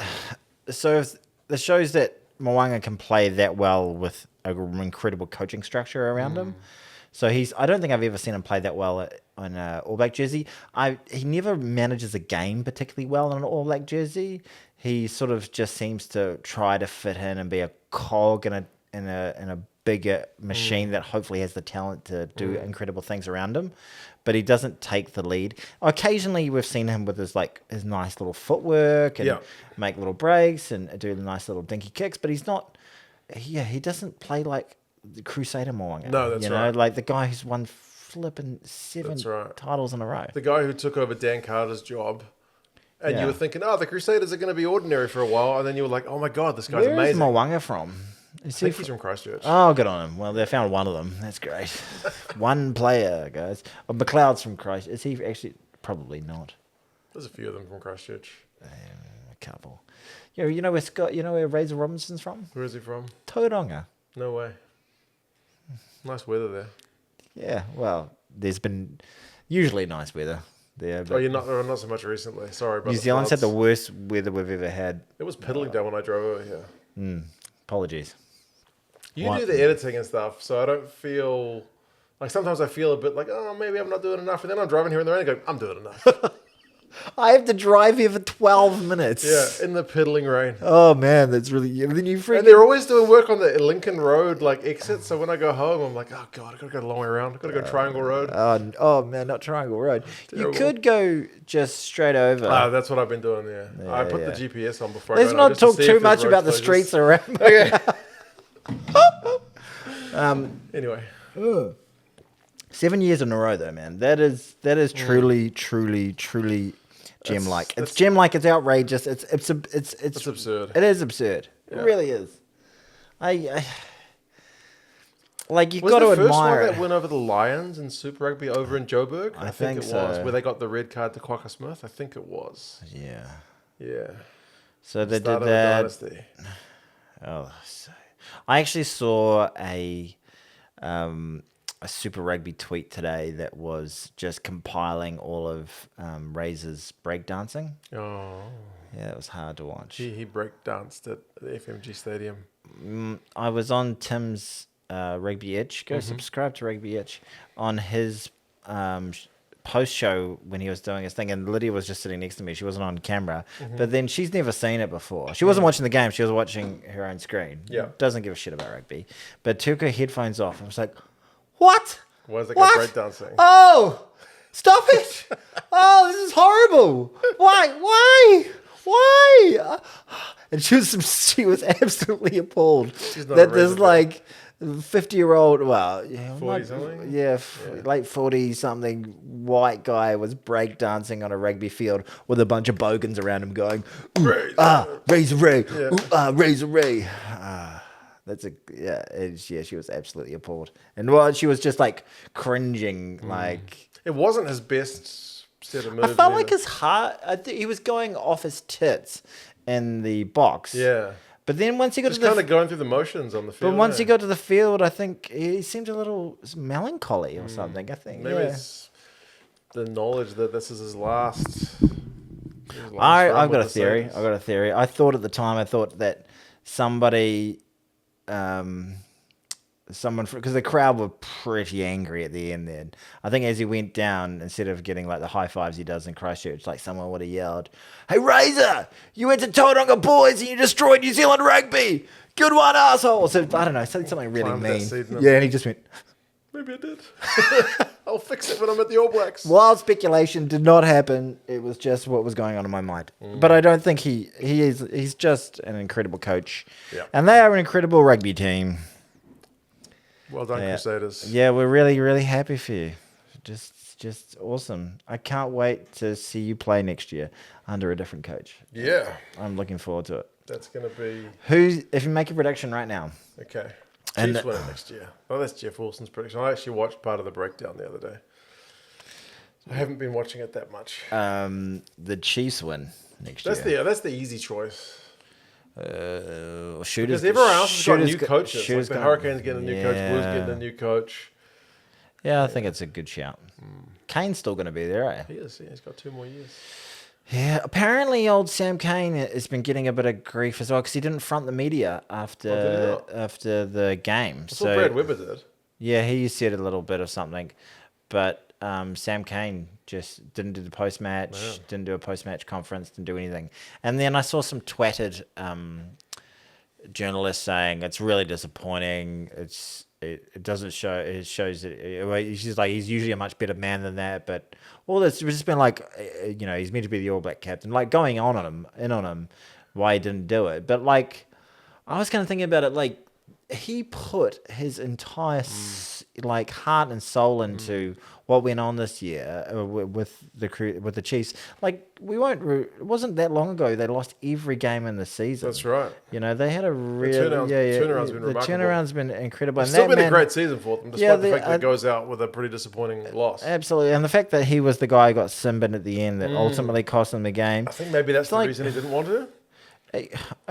[SPEAKER 2] so if this shows that Mwanga can play that well with an incredible coaching structure around him. So I don't think I've ever seen him play that well on an All Black jersey. He never manages a game particularly well in an All Black jersey. He sort of just seems to try to fit in and be a cog in a bigger machine that hopefully has the talent to do incredible things around him, but he doesn't take the lead. Occasionally we've seen him with his nice little footwork and make little breaks and do the nice little dinky kicks, but he's not. He doesn't play like the Crusader Mwanga.
[SPEAKER 1] No, that's right.
[SPEAKER 2] Like the guy who's won flipping 7
[SPEAKER 1] That's right.
[SPEAKER 2] titles in a row.
[SPEAKER 1] The guy who took over Dan Carter's job. And
[SPEAKER 2] Yeah.
[SPEAKER 1] you were thinking, the Crusaders are going to be ordinary for a while. And then you were like, oh my God, this guy's
[SPEAKER 2] Where is
[SPEAKER 1] amazing.
[SPEAKER 2] Mwanga from?
[SPEAKER 1] I
[SPEAKER 2] Is
[SPEAKER 1] think
[SPEAKER 2] he
[SPEAKER 1] he's from Christchurch.
[SPEAKER 2] Oh, good on him. Well, they found one of them. That's great. One player, guys. Oh, McLeod's from Christ. Is he actually? Probably not.
[SPEAKER 1] There's a few of them from Christchurch.
[SPEAKER 2] A couple. Yeah, you know where Scott? You know where Razor Robinson's from?
[SPEAKER 1] Where is he from?
[SPEAKER 2] Tauranga.
[SPEAKER 1] No way. Nice weather there.
[SPEAKER 2] Yeah. Well, there's been usually nice weather there. But
[SPEAKER 1] You're not so much recently. Sorry, about
[SPEAKER 2] New
[SPEAKER 1] the
[SPEAKER 2] Zealand's had the
[SPEAKER 1] floods.
[SPEAKER 2] worst weather we've ever had.
[SPEAKER 1] It was piddling down when I drove over here.
[SPEAKER 2] Apologies.
[SPEAKER 1] You
[SPEAKER 2] What?
[SPEAKER 1] do the editing and stuff, so I don't feel like sometimes I feel a bit like, oh, maybe I'm not doing enough, and then I'm driving here in the rain and go, I'm doing enough.
[SPEAKER 2] I have to drive here for 12 minutes.
[SPEAKER 1] Yeah, in the piddling rain.
[SPEAKER 2] Oh man, that's really. Then you
[SPEAKER 1] And
[SPEAKER 2] freaking.
[SPEAKER 1] they're always doing work on the Lincoln Road like exit. So when I go home, I'm like, oh god, I gotta go the long way around. I gotta go Triangle Road.
[SPEAKER 2] Oh man, not Triangle Road.
[SPEAKER 1] Terrible.
[SPEAKER 2] You could go just straight over.
[SPEAKER 1] That's what I've been doing. Yeah, I put
[SPEAKER 2] yeah.
[SPEAKER 1] the GPS on before.
[SPEAKER 2] Let's
[SPEAKER 1] I go
[SPEAKER 2] not talk too much about the streets around.
[SPEAKER 1] Okay. Anyway,
[SPEAKER 2] 7 years in a row, though, man. That is truly gem-like. It's gem-like. It's outrageous. It's
[SPEAKER 1] absurd.
[SPEAKER 2] It is absurd.
[SPEAKER 1] Yeah.
[SPEAKER 2] It really is. I like you
[SPEAKER 1] Was
[SPEAKER 2] got
[SPEAKER 1] the
[SPEAKER 2] to
[SPEAKER 1] first one
[SPEAKER 2] admire.
[SPEAKER 1] that went over the Lions in Super Rugby over in Joburg?
[SPEAKER 2] I
[SPEAKER 1] think it
[SPEAKER 2] think
[SPEAKER 1] was
[SPEAKER 2] so.
[SPEAKER 1] where they got the red card to Quokka Smith. I think it was.
[SPEAKER 2] Yeah.
[SPEAKER 1] Yeah.
[SPEAKER 2] So they
[SPEAKER 1] Start
[SPEAKER 2] did
[SPEAKER 1] of a
[SPEAKER 2] that.
[SPEAKER 1] dynasty.
[SPEAKER 2] Oh, so I actually saw a Super Rugby tweet today that was just compiling all of Razor's breakdancing.
[SPEAKER 1] Oh,
[SPEAKER 2] Yeah, it was hard to watch.
[SPEAKER 1] he break danced at the FMG Stadium.
[SPEAKER 2] I was on Tim's Rugby Itch. Go subscribe to Rugby Itch on his post show when he was doing his thing, and Lydia was just sitting next to me. She wasn't on camera, but then she's never seen it before. She wasn't watching the game; she was watching her own screen.
[SPEAKER 1] Yeah.
[SPEAKER 2] Doesn't give a shit about rugby, but took her headphones off and was like, "What?
[SPEAKER 1] Why is that
[SPEAKER 2] What?
[SPEAKER 1] guy break dancing?
[SPEAKER 2] Oh, stop it! Oh, this is horrible! Why?" And she was absolutely appalled
[SPEAKER 1] not
[SPEAKER 2] that
[SPEAKER 1] a
[SPEAKER 2] this
[SPEAKER 1] Razor fan.
[SPEAKER 2] like 50-year-old, well, yeah,
[SPEAKER 1] 40 something?
[SPEAKER 2] yeah, late 40 something white guy was breakdancing on a rugby field with a bunch of bogans around him going, Razor Ray, Razor Ray. She was absolutely appalled. And well, she was just like cringing, like.
[SPEAKER 1] It wasn't his best set of moves.
[SPEAKER 2] I felt like
[SPEAKER 1] either.
[SPEAKER 2] his heart, he was going off his tits in the box.
[SPEAKER 1] Yeah.
[SPEAKER 2] But then once he got
[SPEAKER 1] Just
[SPEAKER 2] to the
[SPEAKER 1] kind of going through the motions on the field.
[SPEAKER 2] But once he
[SPEAKER 1] eh?
[SPEAKER 2] got to the field, I think he seemed a little melancholy or something. I think.
[SPEAKER 1] Maybe
[SPEAKER 2] Yeah.
[SPEAKER 1] it's the knowledge that this is his last.
[SPEAKER 2] I've got a theory. I thought at the time, that somebody, because the crowd were pretty angry at the end then. I think as he went down, instead of getting like the high fives he does in Christchurch, like someone would have yelled, "Hey Razor, you went to Tauranga Boys and you destroyed New Zealand rugby. Good one, asshole." So I don't know, something really
[SPEAKER 1] Planted that
[SPEAKER 2] mean.
[SPEAKER 1] seed in him.
[SPEAKER 2] Yeah, and he just went.
[SPEAKER 1] Maybe I did. I'll fix it when I'm at the All Blacks.
[SPEAKER 2] Wild speculation, did not happen. It was just what was going on in my mind. But I don't think he's just an incredible coach.
[SPEAKER 1] Yeah.
[SPEAKER 2] And they are an incredible rugby team.
[SPEAKER 1] Well done,
[SPEAKER 2] Yeah.
[SPEAKER 1] Crusaders.
[SPEAKER 2] Yeah, we're really, really happy for you. Just awesome. I can't wait to see you play next year under a different coach.
[SPEAKER 1] Yeah,
[SPEAKER 2] I'm looking forward to it.
[SPEAKER 1] that's going to be
[SPEAKER 2] If you make a prediction right now.
[SPEAKER 1] okay.
[SPEAKER 2] And-
[SPEAKER 1] Chiefs win it next year. Well, that's Jeff Wilson's prediction. I actually watched part of the breakdown the other day. I haven't been watching it that much.
[SPEAKER 2] The Chiefs win next
[SPEAKER 1] That's
[SPEAKER 2] year.
[SPEAKER 1] the easy choice.
[SPEAKER 2] Shooters,
[SPEAKER 1] Because everyone else has got
[SPEAKER 2] Shooters
[SPEAKER 1] new coaches. Like
[SPEAKER 2] Shooters
[SPEAKER 1] the
[SPEAKER 2] gonna-
[SPEAKER 1] Hurricanes getting a new coach, Blues
[SPEAKER 2] Yeah.
[SPEAKER 1] getting a new coach.
[SPEAKER 2] Yeah, I think it's a good shout. Kane's still going to be there, eh?
[SPEAKER 1] He is. Yeah, he's got 2 more years.
[SPEAKER 2] Yeah, apparently old Sam Cane has been getting a bit of grief as well because he didn't front the media after the game.
[SPEAKER 1] That's what Brad Weber did.
[SPEAKER 2] Yeah, he said a little bit of something, but Sam Cane just didn't do the post match, didn't do a post match conference, didn't do anything. And then I saw some twatted journalists saying it's really disappointing. It doesn't show. It shows that he's just like he's usually a much better man than that. But all this has just been like, he's meant to be the All Black captain, like going on him, why he didn't do it. But like, I was kind of thinking about it, like he put his entire like heart and soul into what went on this year with the Chiefs. Like it wasn't that long ago they lost every game in the season.
[SPEAKER 1] That's right.
[SPEAKER 2] You know, they had a real
[SPEAKER 1] turnaround's been remarkable.
[SPEAKER 2] The turnaround's been incredible.
[SPEAKER 1] It's
[SPEAKER 2] and
[SPEAKER 1] still been a great season for them, despite the fact that it goes out with a pretty disappointing loss.
[SPEAKER 2] Absolutely, and the fact that he was the guy who got Simbin at the end that ultimately cost him the game.
[SPEAKER 1] I think maybe that's the reason he didn't want to.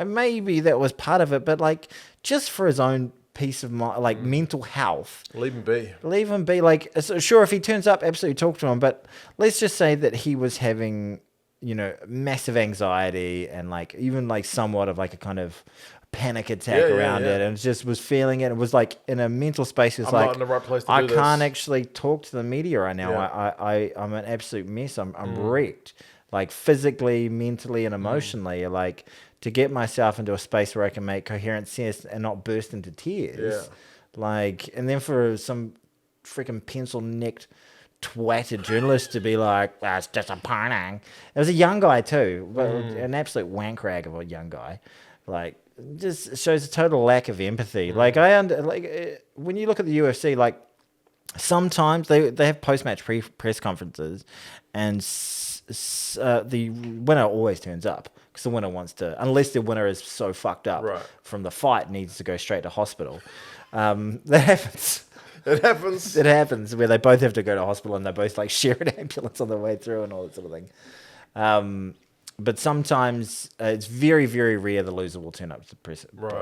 [SPEAKER 2] Maybe that was part of it, but like just for his own peace of mind, like mental health,
[SPEAKER 1] leave him be.
[SPEAKER 2] Leave him be. Like, sure, if he turns up, absolutely talk to him. But let's just say that he was having, you know, massive anxiety and like even like somewhat of like a kind of panic attack around it, and just was feeling it. It was like in a mental space. It's
[SPEAKER 1] I'm
[SPEAKER 2] like
[SPEAKER 1] not in the right place to
[SPEAKER 2] I
[SPEAKER 1] do this.
[SPEAKER 2] can't actually talk to the media right now.
[SPEAKER 1] Yeah.
[SPEAKER 2] I'm an absolute mess. I'm wrecked, like physically, mentally, and emotionally. Like to get myself into a space where I can make coherent sense and not burst into tears.
[SPEAKER 1] Yeah.
[SPEAKER 2] Like, and then for some freaking pencil-necked twatted journalist to be like, that's disappointing. It was a young guy too, but an absolute wank rag of a young guy. Like, just shows a total lack of empathy. Like, when you look at the UFC, like, sometimes they have post-match press conferences, and the winner always turns up because the winner wants to, unless the winner is so fucked up from the fight, needs to go straight to hospital. That happens.
[SPEAKER 1] It happens.
[SPEAKER 2] It happens where they both have to go to hospital and they both like share an ambulance on the way through and all that sort of thing. But sometimes it's very, very rare the loser will turn up to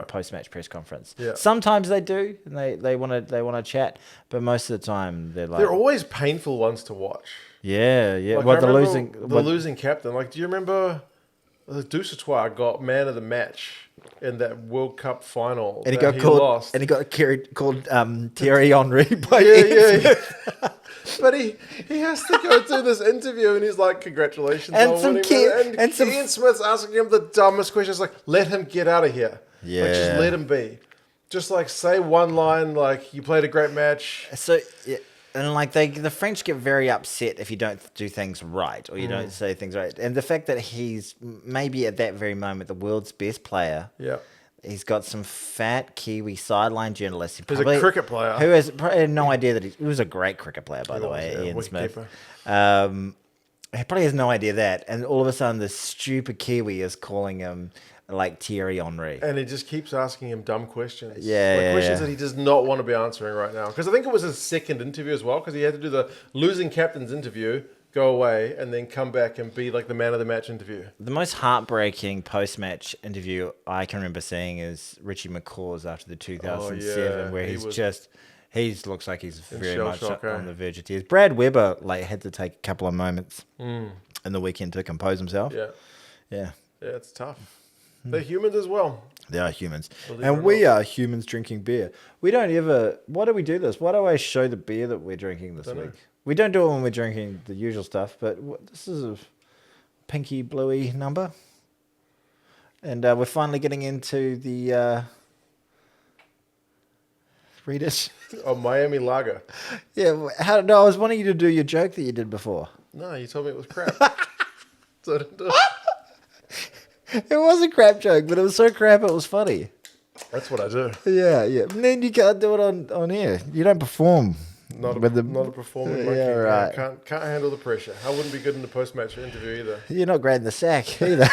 [SPEAKER 2] post-match press conference.
[SPEAKER 1] Yeah.
[SPEAKER 2] Sometimes they do, and they want to chat, but most of the time
[SPEAKER 1] they're always painful ones to watch.
[SPEAKER 2] Yeah.
[SPEAKER 1] Like,
[SPEAKER 2] Well,
[SPEAKER 1] the losing captain. Like, do you remember the Dusatoir got man of the match in that World Cup final?
[SPEAKER 2] And he
[SPEAKER 1] got
[SPEAKER 2] lost. And he got called Thierry Henry by
[SPEAKER 1] But he has to go do this interview and he's like, congratulations.
[SPEAKER 2] And
[SPEAKER 1] Ian Smith's asking him the dumbest questions, like, let him get out of here.
[SPEAKER 2] Yeah.
[SPEAKER 1] Like, just let him be. Just like say one line, like, you played a great match.
[SPEAKER 2] So, yeah. And like the French get very upset if you don't do things right or you don't say things right. And the fact that he's maybe at that very moment the world's best player.
[SPEAKER 1] Yeah.
[SPEAKER 2] He's got some fat Kiwi sideline journalist.
[SPEAKER 1] He's a cricket player.
[SPEAKER 2] Who has probably had no idea that he was a great cricket player, by the way, Ian Smith. He probably has no idea that. And all of a sudden, this stupid Kiwi is calling him like Thierry Henry.
[SPEAKER 1] And he just keeps asking him dumb questions.
[SPEAKER 2] Yeah.
[SPEAKER 1] Questions that he does not want to be answering right now. Because I think it was his second interview as well, because he had to do the losing captain's interview, go away, and then come back and be like the man of the match interview.
[SPEAKER 2] The most heartbreaking post-match interview I can remember seeing is Richie McCaw's after the 2007, where he looks like he's very much on the verge of tears. Brad Weber had to take a couple of moments in the weekend to compose himself.
[SPEAKER 1] Yeah, it's tough. They're humans as well.
[SPEAKER 2] They are humans. And we are humans drinking beer. We don't ever... Why do we do this? Why do I show the beer that we're drinking this week? We don't do it when we're drinking the usual stuff, but this is a pinky bluey number. And we're finally getting into the... read it.
[SPEAKER 1] Oh, Miami Lager.
[SPEAKER 2] Yeah, I was wanting you to do your joke that you did before.
[SPEAKER 1] No, you told me it was crap. So I didn't do it.
[SPEAKER 2] It was a crap joke, but it was so crap it was funny.
[SPEAKER 1] That's what I do.
[SPEAKER 2] Yeah. And then you can't do it on air. You don't perform.
[SPEAKER 1] Not a performing monkey.
[SPEAKER 2] Yeah, right.
[SPEAKER 1] Can't handle the pressure. I wouldn't be good in the post-match interview either.
[SPEAKER 2] You're not great in the sack either.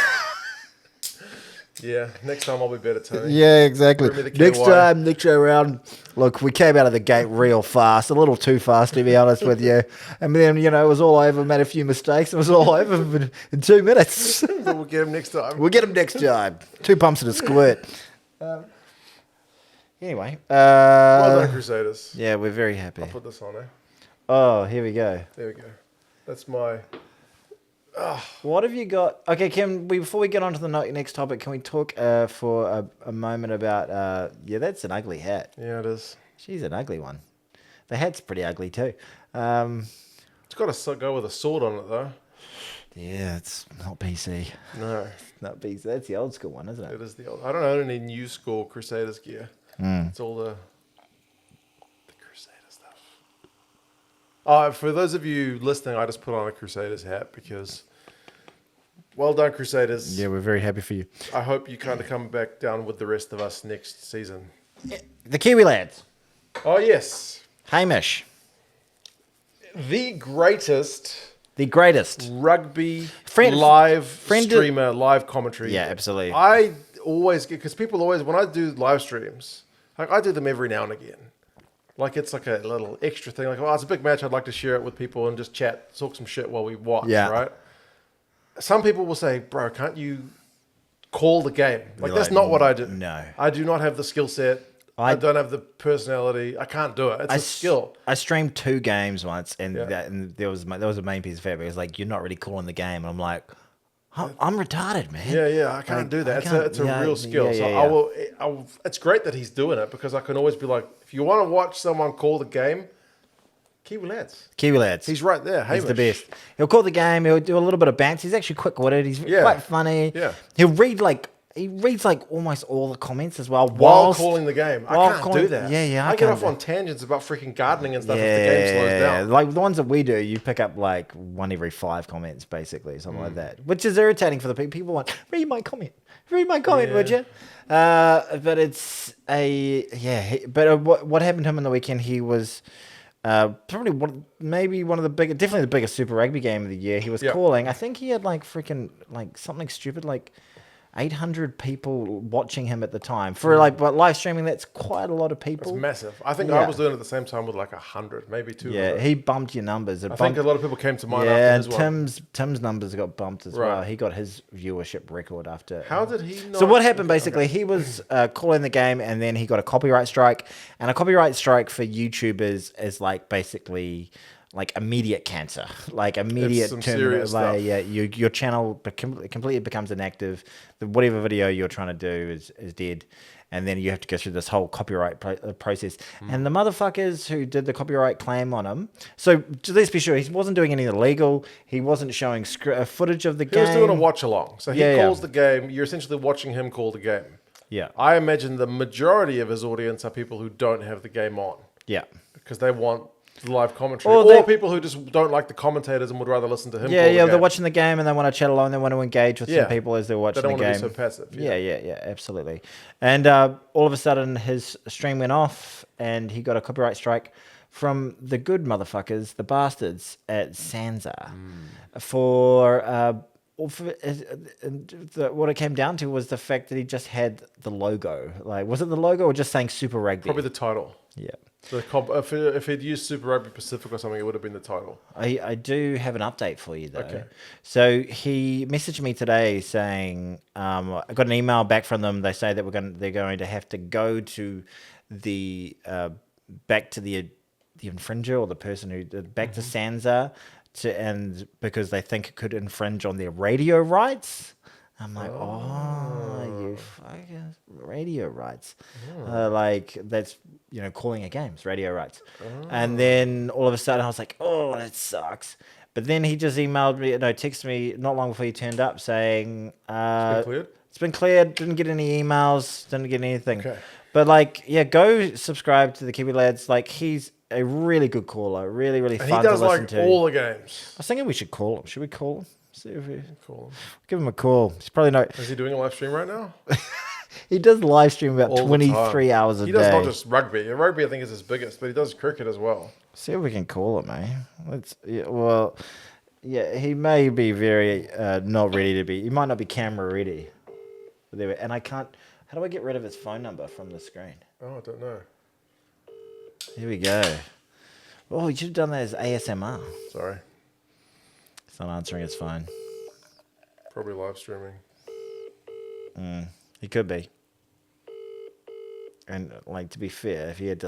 [SPEAKER 1] Yeah, next time I'll be better, Tony.
[SPEAKER 2] Yeah, exactly. Next show round. Look, we came out of the gate real fast, a little too fast, to be honest with you. And then, it was all over, made a few mistakes. It was all over in 2 minutes.
[SPEAKER 1] We'll get him next time.
[SPEAKER 2] We'll get him next time. 2 pumps and a squirt. Anyway. Well
[SPEAKER 1] done, Crusaders.
[SPEAKER 2] Yeah, we're very happy.
[SPEAKER 1] I'll put this on,
[SPEAKER 2] Oh, here we go.
[SPEAKER 1] There we go. That's my...
[SPEAKER 2] What have you got? Okay, before we get on to the next topic, can we talk for a moment about... that's an ugly hat.
[SPEAKER 1] Yeah, it is.
[SPEAKER 2] She's an ugly one. The hat's pretty ugly too.
[SPEAKER 1] It's got to go with a sword on it, though.
[SPEAKER 2] Yeah, it's not PC.
[SPEAKER 1] No.
[SPEAKER 2] Not PC. That's the old school one, isn't it?
[SPEAKER 1] It is the old... I don't own any new school Crusaders gear. It's all the Crusader stuff. For those of you listening, I just put on a Crusaders hat because... Well done, Crusaders.
[SPEAKER 2] Yeah, we're very happy for you.
[SPEAKER 1] I hope you kind of come back down with the rest of us next season.
[SPEAKER 2] the Kiwi lads.
[SPEAKER 1] Oh, yes.
[SPEAKER 2] Hamish.
[SPEAKER 1] The greatest
[SPEAKER 2] The greatest.
[SPEAKER 1] rugby
[SPEAKER 2] Friend-
[SPEAKER 1] live
[SPEAKER 2] friend-
[SPEAKER 1] streamer, live commentary.
[SPEAKER 2] Yeah, absolutely.
[SPEAKER 1] I always get, because people always, when I do live streams, like I do them every now and again. Like it's like a little extra thing. Like, oh, it's a big match. I'd like to share it with people and just chat, talk some shit while we watch,
[SPEAKER 2] Yeah.
[SPEAKER 1] right? Some people will say, bro, can't you call the game? Like,
[SPEAKER 2] You're
[SPEAKER 1] that's
[SPEAKER 2] like,
[SPEAKER 1] not what I do.
[SPEAKER 2] no.
[SPEAKER 1] I do not have the skill set. I don't have the personality. I can't do it. It's a skill.
[SPEAKER 2] I streamed 2 games once, and
[SPEAKER 1] Yeah.
[SPEAKER 2] and there was a main piece of feedback. It was like, you're not really calling the game, and I'm like, I'm retarded, man.
[SPEAKER 1] Yeah, I can't
[SPEAKER 2] Like,
[SPEAKER 1] do that.
[SPEAKER 2] I
[SPEAKER 1] It's
[SPEAKER 2] can't-
[SPEAKER 1] it's a
[SPEAKER 2] yeah,
[SPEAKER 1] real skill.
[SPEAKER 2] yeah,
[SPEAKER 1] So
[SPEAKER 2] yeah,
[SPEAKER 1] I
[SPEAKER 2] yeah.
[SPEAKER 1] will. It's great that he's doing it because I can always be like, if you want to watch someone call the game, Kiwi lads.
[SPEAKER 2] Kiwi lads.
[SPEAKER 1] He's right there.
[SPEAKER 2] He's the
[SPEAKER 1] Hamish.
[SPEAKER 2] best. He'll call the game. He'll do a little bit of bounce. He's actually quick-witted. He's
[SPEAKER 1] Yeah.
[SPEAKER 2] quite funny.
[SPEAKER 1] Yeah.
[SPEAKER 2] He'll read he reads like almost all the comments as well
[SPEAKER 1] While
[SPEAKER 2] whilst
[SPEAKER 1] calling the game, I
[SPEAKER 2] while
[SPEAKER 1] can't
[SPEAKER 2] calling-
[SPEAKER 1] do that.
[SPEAKER 2] Yeah,
[SPEAKER 1] I get
[SPEAKER 2] can't
[SPEAKER 1] off
[SPEAKER 2] do-
[SPEAKER 1] on tangents about freaking gardening and stuff if the game slows down.
[SPEAKER 2] Like the ones that we do, you pick up like 1 every 5 comments, basically, something
[SPEAKER 1] Mm.
[SPEAKER 2] like that, which is irritating for the people. People want read my comment, would
[SPEAKER 1] Yeah.
[SPEAKER 2] you? But it's what happened to him in the weekend? He was probably one of the biggest, definitely the biggest Super Rugby game of the year. He was
[SPEAKER 1] Yep.
[SPEAKER 2] calling. I think he had like freaking like something stupid like 800 people watching him at the time for but live streaming. That's quite a lot of
[SPEAKER 1] It's
[SPEAKER 2] people.
[SPEAKER 1] massive. I think
[SPEAKER 2] Yeah.
[SPEAKER 1] I was doing it at the same time with like 100, maybe 200.
[SPEAKER 2] Yeah, he bumped your numbers.
[SPEAKER 1] I think a lot of people came to mind
[SPEAKER 2] yeah,
[SPEAKER 1] after
[SPEAKER 2] and
[SPEAKER 1] his one.
[SPEAKER 2] Tim's numbers got bumped as
[SPEAKER 1] Right.
[SPEAKER 2] well. He got his viewership record after.
[SPEAKER 1] How did he not?
[SPEAKER 2] So what happened basically? He was calling the game, and then he got a copyright strike. And a copyright strike for YouTubers is like basically like immediate cancer, like immediate
[SPEAKER 1] some
[SPEAKER 2] terminal.
[SPEAKER 1] serious
[SPEAKER 2] Like,
[SPEAKER 1] stuff.
[SPEAKER 2] yeah, your channel completely becomes inactive. Whatever video you're trying to do is dead. And then you have to go through this whole copyright process. And the motherfuckers who did the copyright claim on him. So let's be sure, he wasn't doing anything illegal. He wasn't showing footage of the
[SPEAKER 1] He
[SPEAKER 2] game.
[SPEAKER 1] was doing a watch along. So he
[SPEAKER 2] Yeah, yeah.
[SPEAKER 1] calls the game. You're essentially watching him call the game.
[SPEAKER 2] Yeah,
[SPEAKER 1] I imagine the majority of his audience are people who don't have the game on
[SPEAKER 2] yeah.
[SPEAKER 1] because they want the live commentary,
[SPEAKER 2] Or
[SPEAKER 1] or
[SPEAKER 2] they-
[SPEAKER 1] people who just don't like the commentators and would rather listen to him.
[SPEAKER 2] Yeah,
[SPEAKER 1] call the
[SPEAKER 2] yeah, they're
[SPEAKER 1] game.
[SPEAKER 2] watching the game and they want to chat along. They want to engage with
[SPEAKER 1] Yeah.
[SPEAKER 2] some people as they're watching
[SPEAKER 1] They don't
[SPEAKER 2] the
[SPEAKER 1] want to
[SPEAKER 2] game.
[SPEAKER 1] be so passive.
[SPEAKER 2] Yeah, absolutely. And all of a sudden, his stream went off, and he got a copyright strike from the good motherfuckers, the bastards at Sansa, what it came down to was the fact that he just had the logo. Like, was it the logo or just saying Super Rugby?
[SPEAKER 1] Probably the title.
[SPEAKER 2] Yeah.
[SPEAKER 1] If he'd used Super Rugby Pacific or something, it would have been the title.
[SPEAKER 2] I do have an update for you though.
[SPEAKER 1] Okay.
[SPEAKER 2] So he messaged me today saying I got an email back from them. They say that they're going to have to go to the back to the infringer or the person who did back to Sansa and because they think it could infringe on their radio rights. I'm like, you fucking radio rights. Like, that's, calling a game's radio rights. And then all of a sudden I was like, oh, that sucks. But then he just texted me not long before he turned up saying,
[SPEAKER 1] Cleared?
[SPEAKER 2] it's been cleared, didn't get any emails, didn't get anything.
[SPEAKER 1] Okay.
[SPEAKER 2] But go subscribe to the Kiwi Lads. Like, he's a really good caller, really, really
[SPEAKER 1] And
[SPEAKER 2] fun
[SPEAKER 1] he does
[SPEAKER 2] to listen
[SPEAKER 1] like
[SPEAKER 2] to.
[SPEAKER 1] all the games.
[SPEAKER 2] I was thinking we should call him. Should we call him? See if we
[SPEAKER 1] Cool.
[SPEAKER 2] give him a call. He's probably not.
[SPEAKER 1] Is he doing a live stream right now?
[SPEAKER 2] He does live stream about
[SPEAKER 1] All the
[SPEAKER 2] 23
[SPEAKER 1] time.
[SPEAKER 2] hours a
[SPEAKER 1] He
[SPEAKER 2] day.
[SPEAKER 1] does not just rugby. Rugby, I think, is his biggest, but he does cricket as well.
[SPEAKER 2] See if we can call him, eh? He may be very not ready to be. He might not be camera ready. And I can't. How do I get rid of his phone number from the screen?
[SPEAKER 1] Oh, I don't know.
[SPEAKER 2] Here we go. Oh, you should have done that as ASMR.
[SPEAKER 1] Sorry.
[SPEAKER 2] He's not answering his phone.
[SPEAKER 1] Probably live streaming.
[SPEAKER 2] He could be. And to be fair, if he had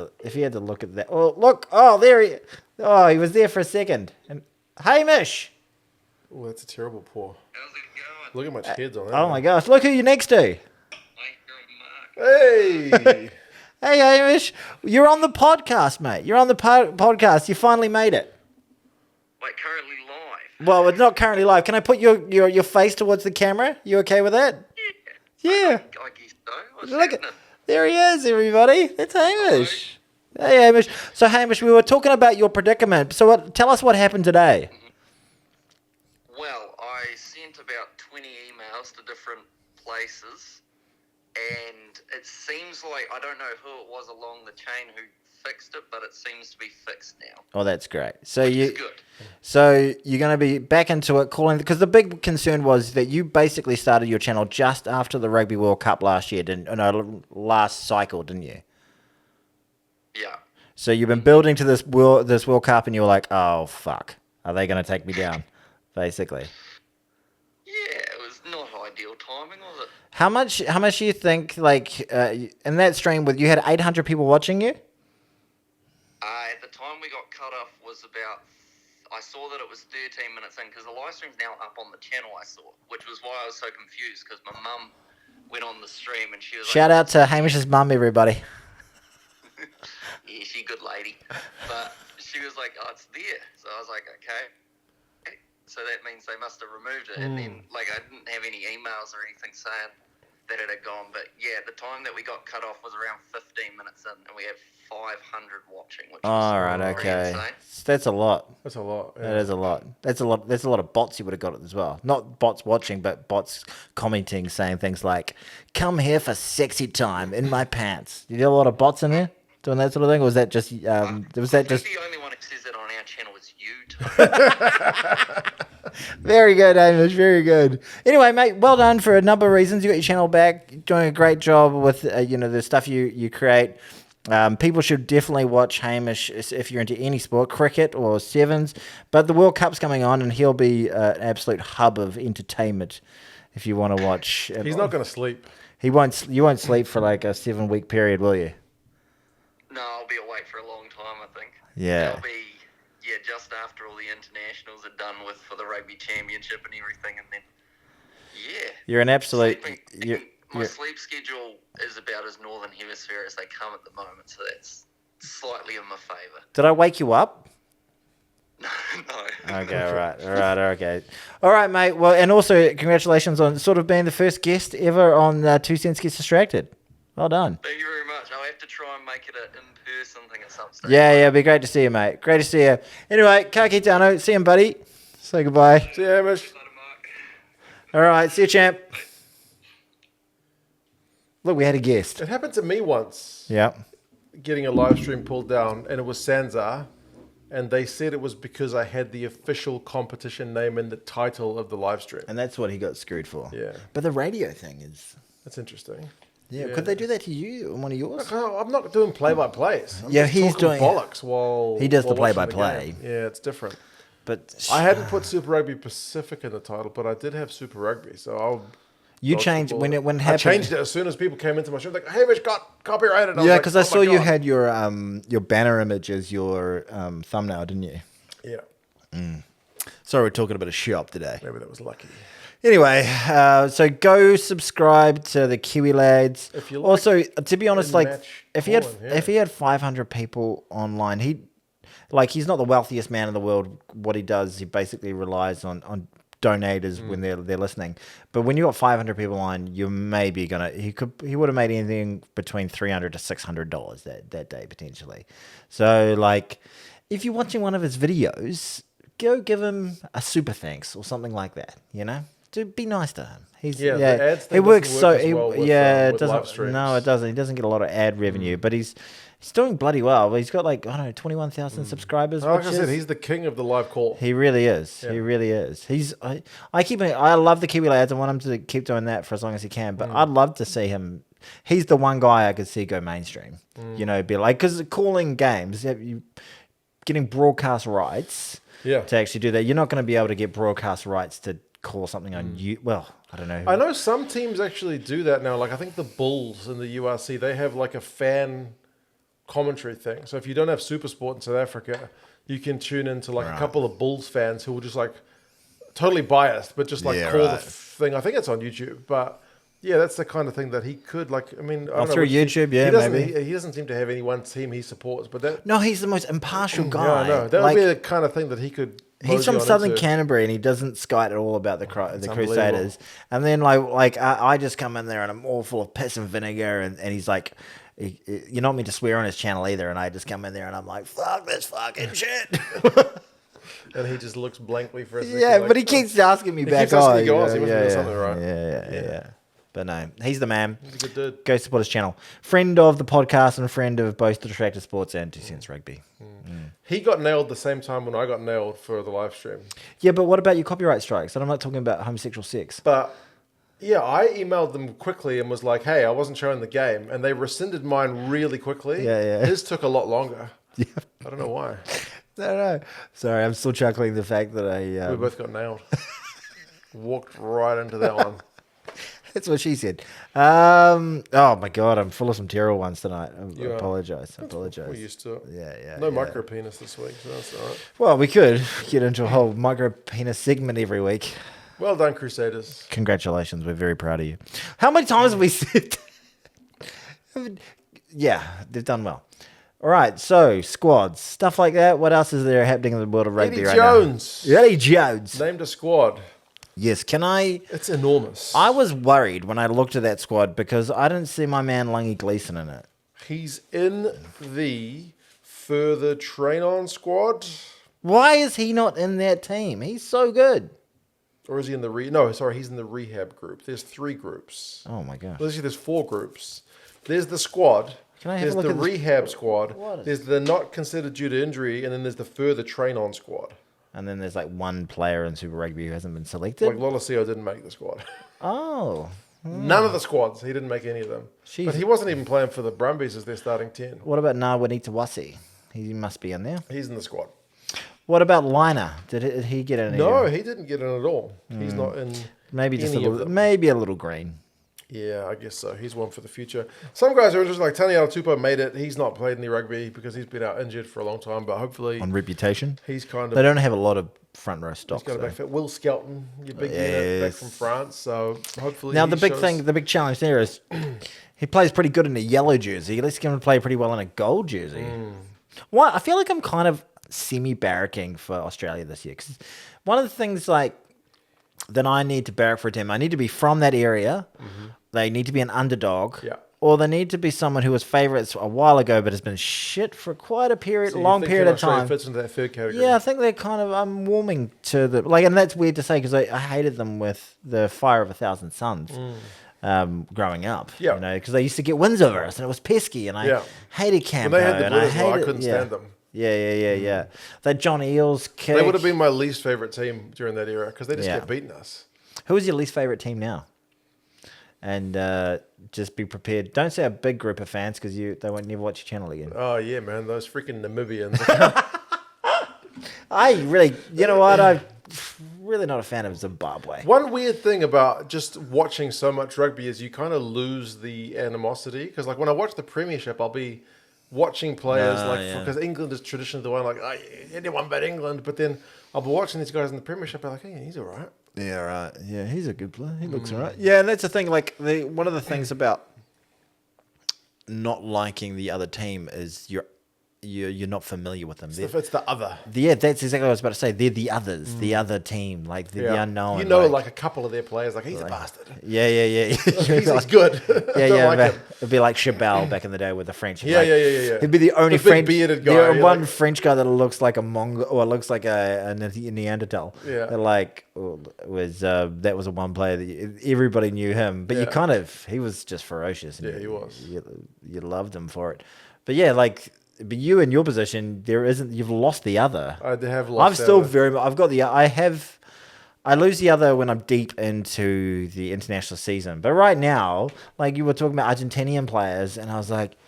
[SPEAKER 2] to look at that, he was there for a second. And Hamish,
[SPEAKER 1] Oh, that's a terrible pour.
[SPEAKER 3] How's it going?
[SPEAKER 1] Look how much heads on that.
[SPEAKER 2] oh my gosh, look who you're next to.
[SPEAKER 3] Mate, you're a mark.
[SPEAKER 1] Hey!
[SPEAKER 2] Hey Hamish, you're on the podcast, mate. You're on the podcast. You finally made it.
[SPEAKER 3] Like currently live.
[SPEAKER 2] Well, it's not currently live. Can I put your face towards the camera? You okay with that? Yeah.
[SPEAKER 3] I guess so. What's
[SPEAKER 2] Look,
[SPEAKER 3] happening?
[SPEAKER 2] there he is, everybody. It's Hamish. Hey, Hamish. So, Hamish, we were talking about your predicament. So, tell us what happened today.
[SPEAKER 3] Well, I sent about 20 emails to different places and it seems like, I don't know who it was along the chain who fixed it, but it seems to be fixed now.
[SPEAKER 2] Oh, that's great. So
[SPEAKER 3] It's good.
[SPEAKER 2] So you're going to be back into it, calling, because the big concern was that you basically started your channel just after the Rugby World Cup last year, last cycle, didn't you?
[SPEAKER 3] Yeah.
[SPEAKER 2] So you've been building to this World Cup, and you were like, oh fuck, are they going to take me down? Basically.
[SPEAKER 3] Yeah, it was not ideal timing, was it?
[SPEAKER 2] How much do you think, like, in that stream with, you had 800 people watching you?
[SPEAKER 3] At the time we got cut off was about, I saw that it was 13 minutes in, because the live stream's now up on the channel I saw, which was why I was so confused, because my mum went on the stream and she was
[SPEAKER 2] Shout out to Hamish's mum, everybody.
[SPEAKER 3] yeah, she a good lady. But she was like, oh, it's there. So I was like, okay. So that means they must have removed it. And then, like, I didn't have any emails or anything saying that it had gone. But yeah, the time that we got cut off was around 15 minutes in, and we had 500 watching, which
[SPEAKER 2] All right,
[SPEAKER 3] was
[SPEAKER 2] okay.
[SPEAKER 3] insane.
[SPEAKER 2] That's a lot.
[SPEAKER 1] That's a lot. Yeah.
[SPEAKER 2] That is a lot. That's a lot. There's a lot of bots you would have got it as well. Not bots watching, but bots commenting, saying things like, "Come here for sexy time in my pants." You get a lot of bots in there doing that sort of thing, or was that just?
[SPEAKER 3] The only one who says that on our channel is you, Tony.
[SPEAKER 2] Very good, Hamish. Very good. Anyway, mate, well done for a number of reasons. You got your channel back, doing a great job with the stuff you create. People should definitely watch Hamish if you're into any sport, cricket or sevens. But the World Cup's coming on, and he'll be an absolute hub of entertainment if you want to watch.
[SPEAKER 1] He's not going to sleep.
[SPEAKER 2] You won't sleep for like a 7-week period, will you?
[SPEAKER 3] No, I'll be awake for a long time, I think.
[SPEAKER 2] Yeah.
[SPEAKER 3] I'll be, just after all the internationals are done with for the rugby championship and everything, and then,
[SPEAKER 2] You're an absolute.
[SPEAKER 3] My sleep schedule is about as northern hemisphere as they come at the moment, so that's slightly in my favour.
[SPEAKER 2] Did I wake you up?
[SPEAKER 3] No.
[SPEAKER 2] Okay, all right, okay. All right, mate. Well, and also congratulations on sort of being the first guest ever on 2 Cents Gets Distracted. Well done.
[SPEAKER 3] Thank you very much. I'll have to try and make it an in-person thing at some stage.
[SPEAKER 2] Yeah, it'd be great to see you, mate. Great to see you. Anyway, Kaki Tano, see him, buddy. Say goodbye.
[SPEAKER 1] See you, Hamish.
[SPEAKER 2] All right, see you, champ. Look, we had a guest.
[SPEAKER 1] It happened to me once.
[SPEAKER 2] Yeah.
[SPEAKER 1] Getting a live stream pulled down, and it was Sansa, and they said it was because I had the official competition name in the title of the live stream.
[SPEAKER 2] And that's what he got screwed for.
[SPEAKER 1] Yeah.
[SPEAKER 2] But the radio thing is...
[SPEAKER 1] That's interesting.
[SPEAKER 2] Yeah, could they do that to you on one of yours?
[SPEAKER 1] I'm not doing play-by-plays. I'm
[SPEAKER 2] Yeah,
[SPEAKER 1] just
[SPEAKER 2] he's
[SPEAKER 1] talking
[SPEAKER 2] doing-
[SPEAKER 1] bollocks while
[SPEAKER 2] He does
[SPEAKER 1] while
[SPEAKER 2] the
[SPEAKER 1] watching
[SPEAKER 2] play-by-play.
[SPEAKER 1] game. Yeah, it's different.
[SPEAKER 2] But
[SPEAKER 1] I hadn't put Super Rugby Pacific in the title, but I did have Super Rugby, so I'll.
[SPEAKER 2] you
[SPEAKER 1] dodge the
[SPEAKER 2] changed when it
[SPEAKER 1] bullet.
[SPEAKER 2] happened.
[SPEAKER 1] I changed it as soon as people came into my show. Like, hey, Hamish got copyrighted.
[SPEAKER 2] Yeah, because I
[SPEAKER 1] was
[SPEAKER 2] saw
[SPEAKER 1] like, oh my
[SPEAKER 2] you
[SPEAKER 1] God.
[SPEAKER 2] had your banner image as your thumbnail, didn't you?
[SPEAKER 1] Yeah,
[SPEAKER 2] Sorry, we're talking about a shop today.
[SPEAKER 1] maybe that was lucky.
[SPEAKER 2] Anyway, so go subscribe to the Kiwi Lads.
[SPEAKER 1] If you like
[SPEAKER 2] also, to be honest, like
[SPEAKER 1] in-match
[SPEAKER 2] if
[SPEAKER 1] calling,
[SPEAKER 2] he had 500 people online, he's not the wealthiest man in the world. What he does, he basically relies on donators when they're listening. But when you got 500 people on, you're maybe gonna he would have made anything between $300 to $600 that day potentially. So like, if you're watching one of his videos, go give him a super thanks or something like that. You know. Be nice to him.
[SPEAKER 1] The ads thing
[SPEAKER 2] he works
[SPEAKER 1] doesn't
[SPEAKER 2] so
[SPEAKER 1] work as well with,
[SPEAKER 2] it
[SPEAKER 1] with live
[SPEAKER 2] doesn't.
[SPEAKER 1] streams.
[SPEAKER 2] No, it doesn't. He doesn't get a lot of ad revenue, but he's doing bloody well. He's got like 21,000 subscribers.
[SPEAKER 1] Like
[SPEAKER 2] which
[SPEAKER 1] I said,
[SPEAKER 2] is-
[SPEAKER 1] he's the king of the live call.
[SPEAKER 2] he really is.
[SPEAKER 1] Yeah.
[SPEAKER 2] He really is. I love the Kiwi Lads. I want him to keep doing that for as long as he can. But I'd love to see him. He's the one guy I could see go mainstream. You know, be like, because calling games, getting broadcast rights.
[SPEAKER 1] Yeah.
[SPEAKER 2] To actually do that, you're not going to be able to get broadcast rights to call something on you. Well, I don't know.
[SPEAKER 1] I know some teams actually do that now. Like I think the Bulls in the URC, they have like a fan commentary thing. So if you don't have SuperSport in South Africa, you can tune into like a couple of Bulls fans who will just like totally biased, but just like call the thing. I think it's on YouTube, but yeah, that's the kind of thing that he could like. I mean, I don't know
[SPEAKER 2] through
[SPEAKER 1] which
[SPEAKER 2] YouTube,
[SPEAKER 1] he
[SPEAKER 2] yeah,
[SPEAKER 1] doesn't,
[SPEAKER 2] maybe.
[SPEAKER 1] he doesn't seem to have any one team he supports, but that
[SPEAKER 2] No, he's the most impartial
[SPEAKER 1] yeah,
[SPEAKER 2] guy.
[SPEAKER 1] I know that
[SPEAKER 2] Like,
[SPEAKER 1] would be the kind of thing that he could.
[SPEAKER 2] he's from
[SPEAKER 1] mosey on
[SPEAKER 2] Southern
[SPEAKER 1] into.
[SPEAKER 2] Canterbury, and he doesn't skite at all about the
[SPEAKER 1] unbelievable.
[SPEAKER 2] Crusaders. And then like I just come in there and I'm all full of piss and vinegar, and he's like, you're not meant to swear on his channel either. And I just come in there and I'm like, fuck this fucking shit.
[SPEAKER 1] And he just looks blankly for a second.
[SPEAKER 2] Yeah,
[SPEAKER 1] like,
[SPEAKER 2] but he keeps asking me
[SPEAKER 1] He
[SPEAKER 2] back
[SPEAKER 1] keeps asking
[SPEAKER 2] on.
[SPEAKER 1] you guys, he must be doing
[SPEAKER 2] yeah,
[SPEAKER 1] something right.
[SPEAKER 2] Yeah. But no, he's the man.
[SPEAKER 1] He's a good dude.
[SPEAKER 2] Go support his channel. Friend of the podcast and friend of both the Distracted Sports and 2 Cents Rugby.
[SPEAKER 1] He got nailed the same time when I got nailed for the live stream.
[SPEAKER 2] Yeah, but what about your copyright strikes? And I'm not talking about homosexual sex.
[SPEAKER 1] But yeah, I emailed them quickly and was like, "Hey, I wasn't showing the game," and they rescinded mine really quickly.
[SPEAKER 2] Yeah.
[SPEAKER 1] His took a lot longer.
[SPEAKER 2] Yeah.
[SPEAKER 1] I don't know why.
[SPEAKER 2] I don't know. Sorry, I'm still chuckling the fact that I...
[SPEAKER 1] We both got nailed. Walked right into that one.
[SPEAKER 2] That's what she said. Oh my God, I'm full of some terrible ones tonight. I
[SPEAKER 1] You are.
[SPEAKER 2] apologize.
[SPEAKER 1] We're used to it.
[SPEAKER 2] Yeah.
[SPEAKER 1] No micro penis this week, so that's all right.
[SPEAKER 2] Well, we could get into a whole micro penis segment every week.
[SPEAKER 1] Well done, Crusaders.
[SPEAKER 2] Congratulations, we're very proud of you. How many times have we said? Yeah, they've done well. All right, so squads, stuff like that. What else is there happening in the world of rugby
[SPEAKER 1] Eddie
[SPEAKER 2] right
[SPEAKER 1] Jones.
[SPEAKER 2] now? Eddie Jones.
[SPEAKER 1] Named a squad.
[SPEAKER 2] Yes, can I?
[SPEAKER 1] It's enormous.
[SPEAKER 2] I was worried when I looked at that squad because I didn't see my man Lungy Gleeson in it.
[SPEAKER 1] He's in the further train on squad.
[SPEAKER 2] Why is he not in that team? He's so good.
[SPEAKER 1] Or is he in the No, sorry, he's in the rehab group. There's 3 groups.
[SPEAKER 2] Oh my God.
[SPEAKER 1] Let's see, there's 4 groups. There's the squad.
[SPEAKER 2] Can I have
[SPEAKER 1] there's
[SPEAKER 2] a look
[SPEAKER 1] the
[SPEAKER 2] at this?
[SPEAKER 1] rehab squad.
[SPEAKER 2] What is-
[SPEAKER 1] There's the not considered due to injury, and then there's the further train on squad.
[SPEAKER 2] And then there's like one player in Super Rugby who hasn't been selected.
[SPEAKER 1] Like Lolosio didn't make the squad.
[SPEAKER 2] Oh.
[SPEAKER 1] None of the squads. He didn't make any of them.
[SPEAKER 2] Jeez.
[SPEAKER 1] But he wasn't even playing for the Brumbies as their starting 10.
[SPEAKER 2] What about Nawinitawasi? He must be in there.
[SPEAKER 1] He's in the squad.
[SPEAKER 2] What about Liner? Did he get in?
[SPEAKER 1] No,
[SPEAKER 2] here?
[SPEAKER 1] he didn't get in at all. He's not in.
[SPEAKER 2] Maybe just a
[SPEAKER 1] any of
[SPEAKER 2] little,
[SPEAKER 1] them.
[SPEAKER 2] maybe a little green.
[SPEAKER 1] Yeah, I guess so. He's one for the future. Some guys are just like Taniela Tupou made it. He's not played any rugby because he's been out injured for a long time, but hopefully
[SPEAKER 2] On reputation.
[SPEAKER 1] he's kind
[SPEAKER 2] They
[SPEAKER 1] of
[SPEAKER 2] don't have a lot of front row stock.
[SPEAKER 1] got a
[SPEAKER 2] so.
[SPEAKER 1] back fit. Will Skelton, your big unit, back
[SPEAKER 2] Yes.
[SPEAKER 1] from France. So hopefully
[SPEAKER 2] Now
[SPEAKER 1] he
[SPEAKER 2] the big
[SPEAKER 1] shows-
[SPEAKER 2] thing, the big challenge there is he plays pretty good in a yellow jersey. Let's get him to play pretty well in a gold jersey. Well, I feel like I'm kind of semi-barracking for Australia this year. 'Cause one of the things like that I need to barrack for a team, I need to be from that area. They need to be an underdog.
[SPEAKER 1] Yeah.
[SPEAKER 2] Or they need to be someone who was favourites a while ago but has been shit for quite a period,
[SPEAKER 1] So you
[SPEAKER 2] long
[SPEAKER 1] think
[SPEAKER 2] period
[SPEAKER 1] that
[SPEAKER 2] of
[SPEAKER 1] Australia
[SPEAKER 2] time.
[SPEAKER 1] fits into that third category.
[SPEAKER 2] Yeah, I think they're kind of. I'm warming to the and that's weird to say because I hated them with the Fire of 1,000 Suns growing up.
[SPEAKER 1] Yeah.
[SPEAKER 2] you know, because they used to get wins over us and it was pesky, and I
[SPEAKER 1] Yeah.
[SPEAKER 2] hated
[SPEAKER 1] When
[SPEAKER 2] Campo.
[SPEAKER 1] they had the
[SPEAKER 2] and I
[SPEAKER 1] Blues, though, I
[SPEAKER 2] hated,
[SPEAKER 1] couldn't
[SPEAKER 2] yeah.
[SPEAKER 1] stand them.
[SPEAKER 2] Yeah. That John Eales kick.
[SPEAKER 1] They would have been my least favorite team during that era because they just
[SPEAKER 2] Yeah.
[SPEAKER 1] kept beating us.
[SPEAKER 2] Who is your least favorite team now? And just be prepared. Don't say a big group of fans because they won't never watch your channel again.
[SPEAKER 1] Oh yeah, man, those freaking Namibians.
[SPEAKER 2] I really, you know what? I'm really not a fan of Zimbabwe.
[SPEAKER 1] One weird thing about just watching so much rugby is you kind of lose the animosity because, like, when I watch the Premiership, I'll be watching players
[SPEAKER 2] yeah.
[SPEAKER 1] because England is traditionally the one like oh, anyone but England, but then I'll be watching these guys in the Premiership. I'm like, hey, he's all right.
[SPEAKER 2] Yeah, right. Yeah, he's a good player. He looks all right. Yeah, and that's the thing. Like, one of the things about not liking the other team is you're not familiar with them.
[SPEAKER 1] If it's the other.
[SPEAKER 2] Yeah, that's exactly what I was about to say. They're the others, the other team, like the unknown.
[SPEAKER 1] You know, like a couple of their players, like he's a bastard.
[SPEAKER 2] Yeah.
[SPEAKER 1] He's good.
[SPEAKER 2] Yeah,
[SPEAKER 1] Like him.
[SPEAKER 2] it'd be like Chabal back in the day with the French.
[SPEAKER 1] Yeah.
[SPEAKER 2] He'd be the only
[SPEAKER 1] The big
[SPEAKER 2] French
[SPEAKER 1] bearded guy,
[SPEAKER 2] The
[SPEAKER 1] you're
[SPEAKER 2] one
[SPEAKER 1] like-
[SPEAKER 2] French guy that looks like a Mongol or looks like a Neanderthal.
[SPEAKER 1] Yeah.
[SPEAKER 2] That, like was that was a one player that everybody knew him, but
[SPEAKER 1] Yeah.
[SPEAKER 2] he was just ferocious. And
[SPEAKER 1] Yeah, he was.
[SPEAKER 2] You loved him for it, but yeah, like. But you in your position, you've lost the other.
[SPEAKER 1] I have lost.
[SPEAKER 2] I'm still
[SPEAKER 1] out.
[SPEAKER 2] very. I've got I lose the other when I'm deep into the international season. But right now, like you were talking about Argentinian players, and I was like,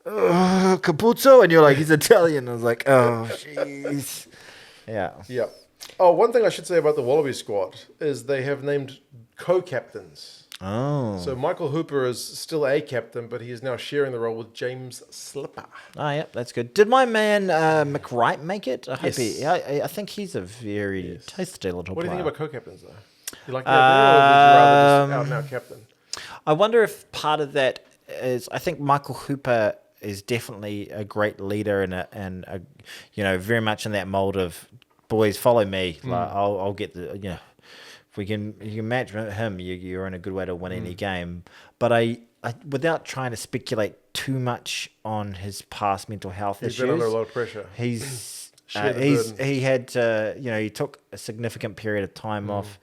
[SPEAKER 2] Capuzzo, and you're like, he's Italian. I was like, oh, jeez. Yeah.
[SPEAKER 1] Yeah. Oh, one thing I should say about the Wallaby squad is they have named co-captains.
[SPEAKER 2] Oh.
[SPEAKER 1] So Michael Hooper is still a captain, but he is now sharing the role with James Slipper.
[SPEAKER 2] Oh, yeah, that's good. Did my man McWright make it? I hope
[SPEAKER 1] Yes.
[SPEAKER 2] I think he's a very tasty little
[SPEAKER 1] What do you
[SPEAKER 2] player.
[SPEAKER 1] think about co-captains, though? You like the idea, or would you rather just out-and-out captain?
[SPEAKER 2] I wonder if part of that is I think Michael Hooper is definitely a great leader and a very much in that mold of boys follow me. Like I'll get the if you can match him, you're in a good way to win any game. But I without trying to speculate too much on his past mental health
[SPEAKER 1] He's
[SPEAKER 2] issues.
[SPEAKER 1] been under a lot of pressure.
[SPEAKER 2] He's
[SPEAKER 1] Share the burden.
[SPEAKER 2] he had he took a significant period of time off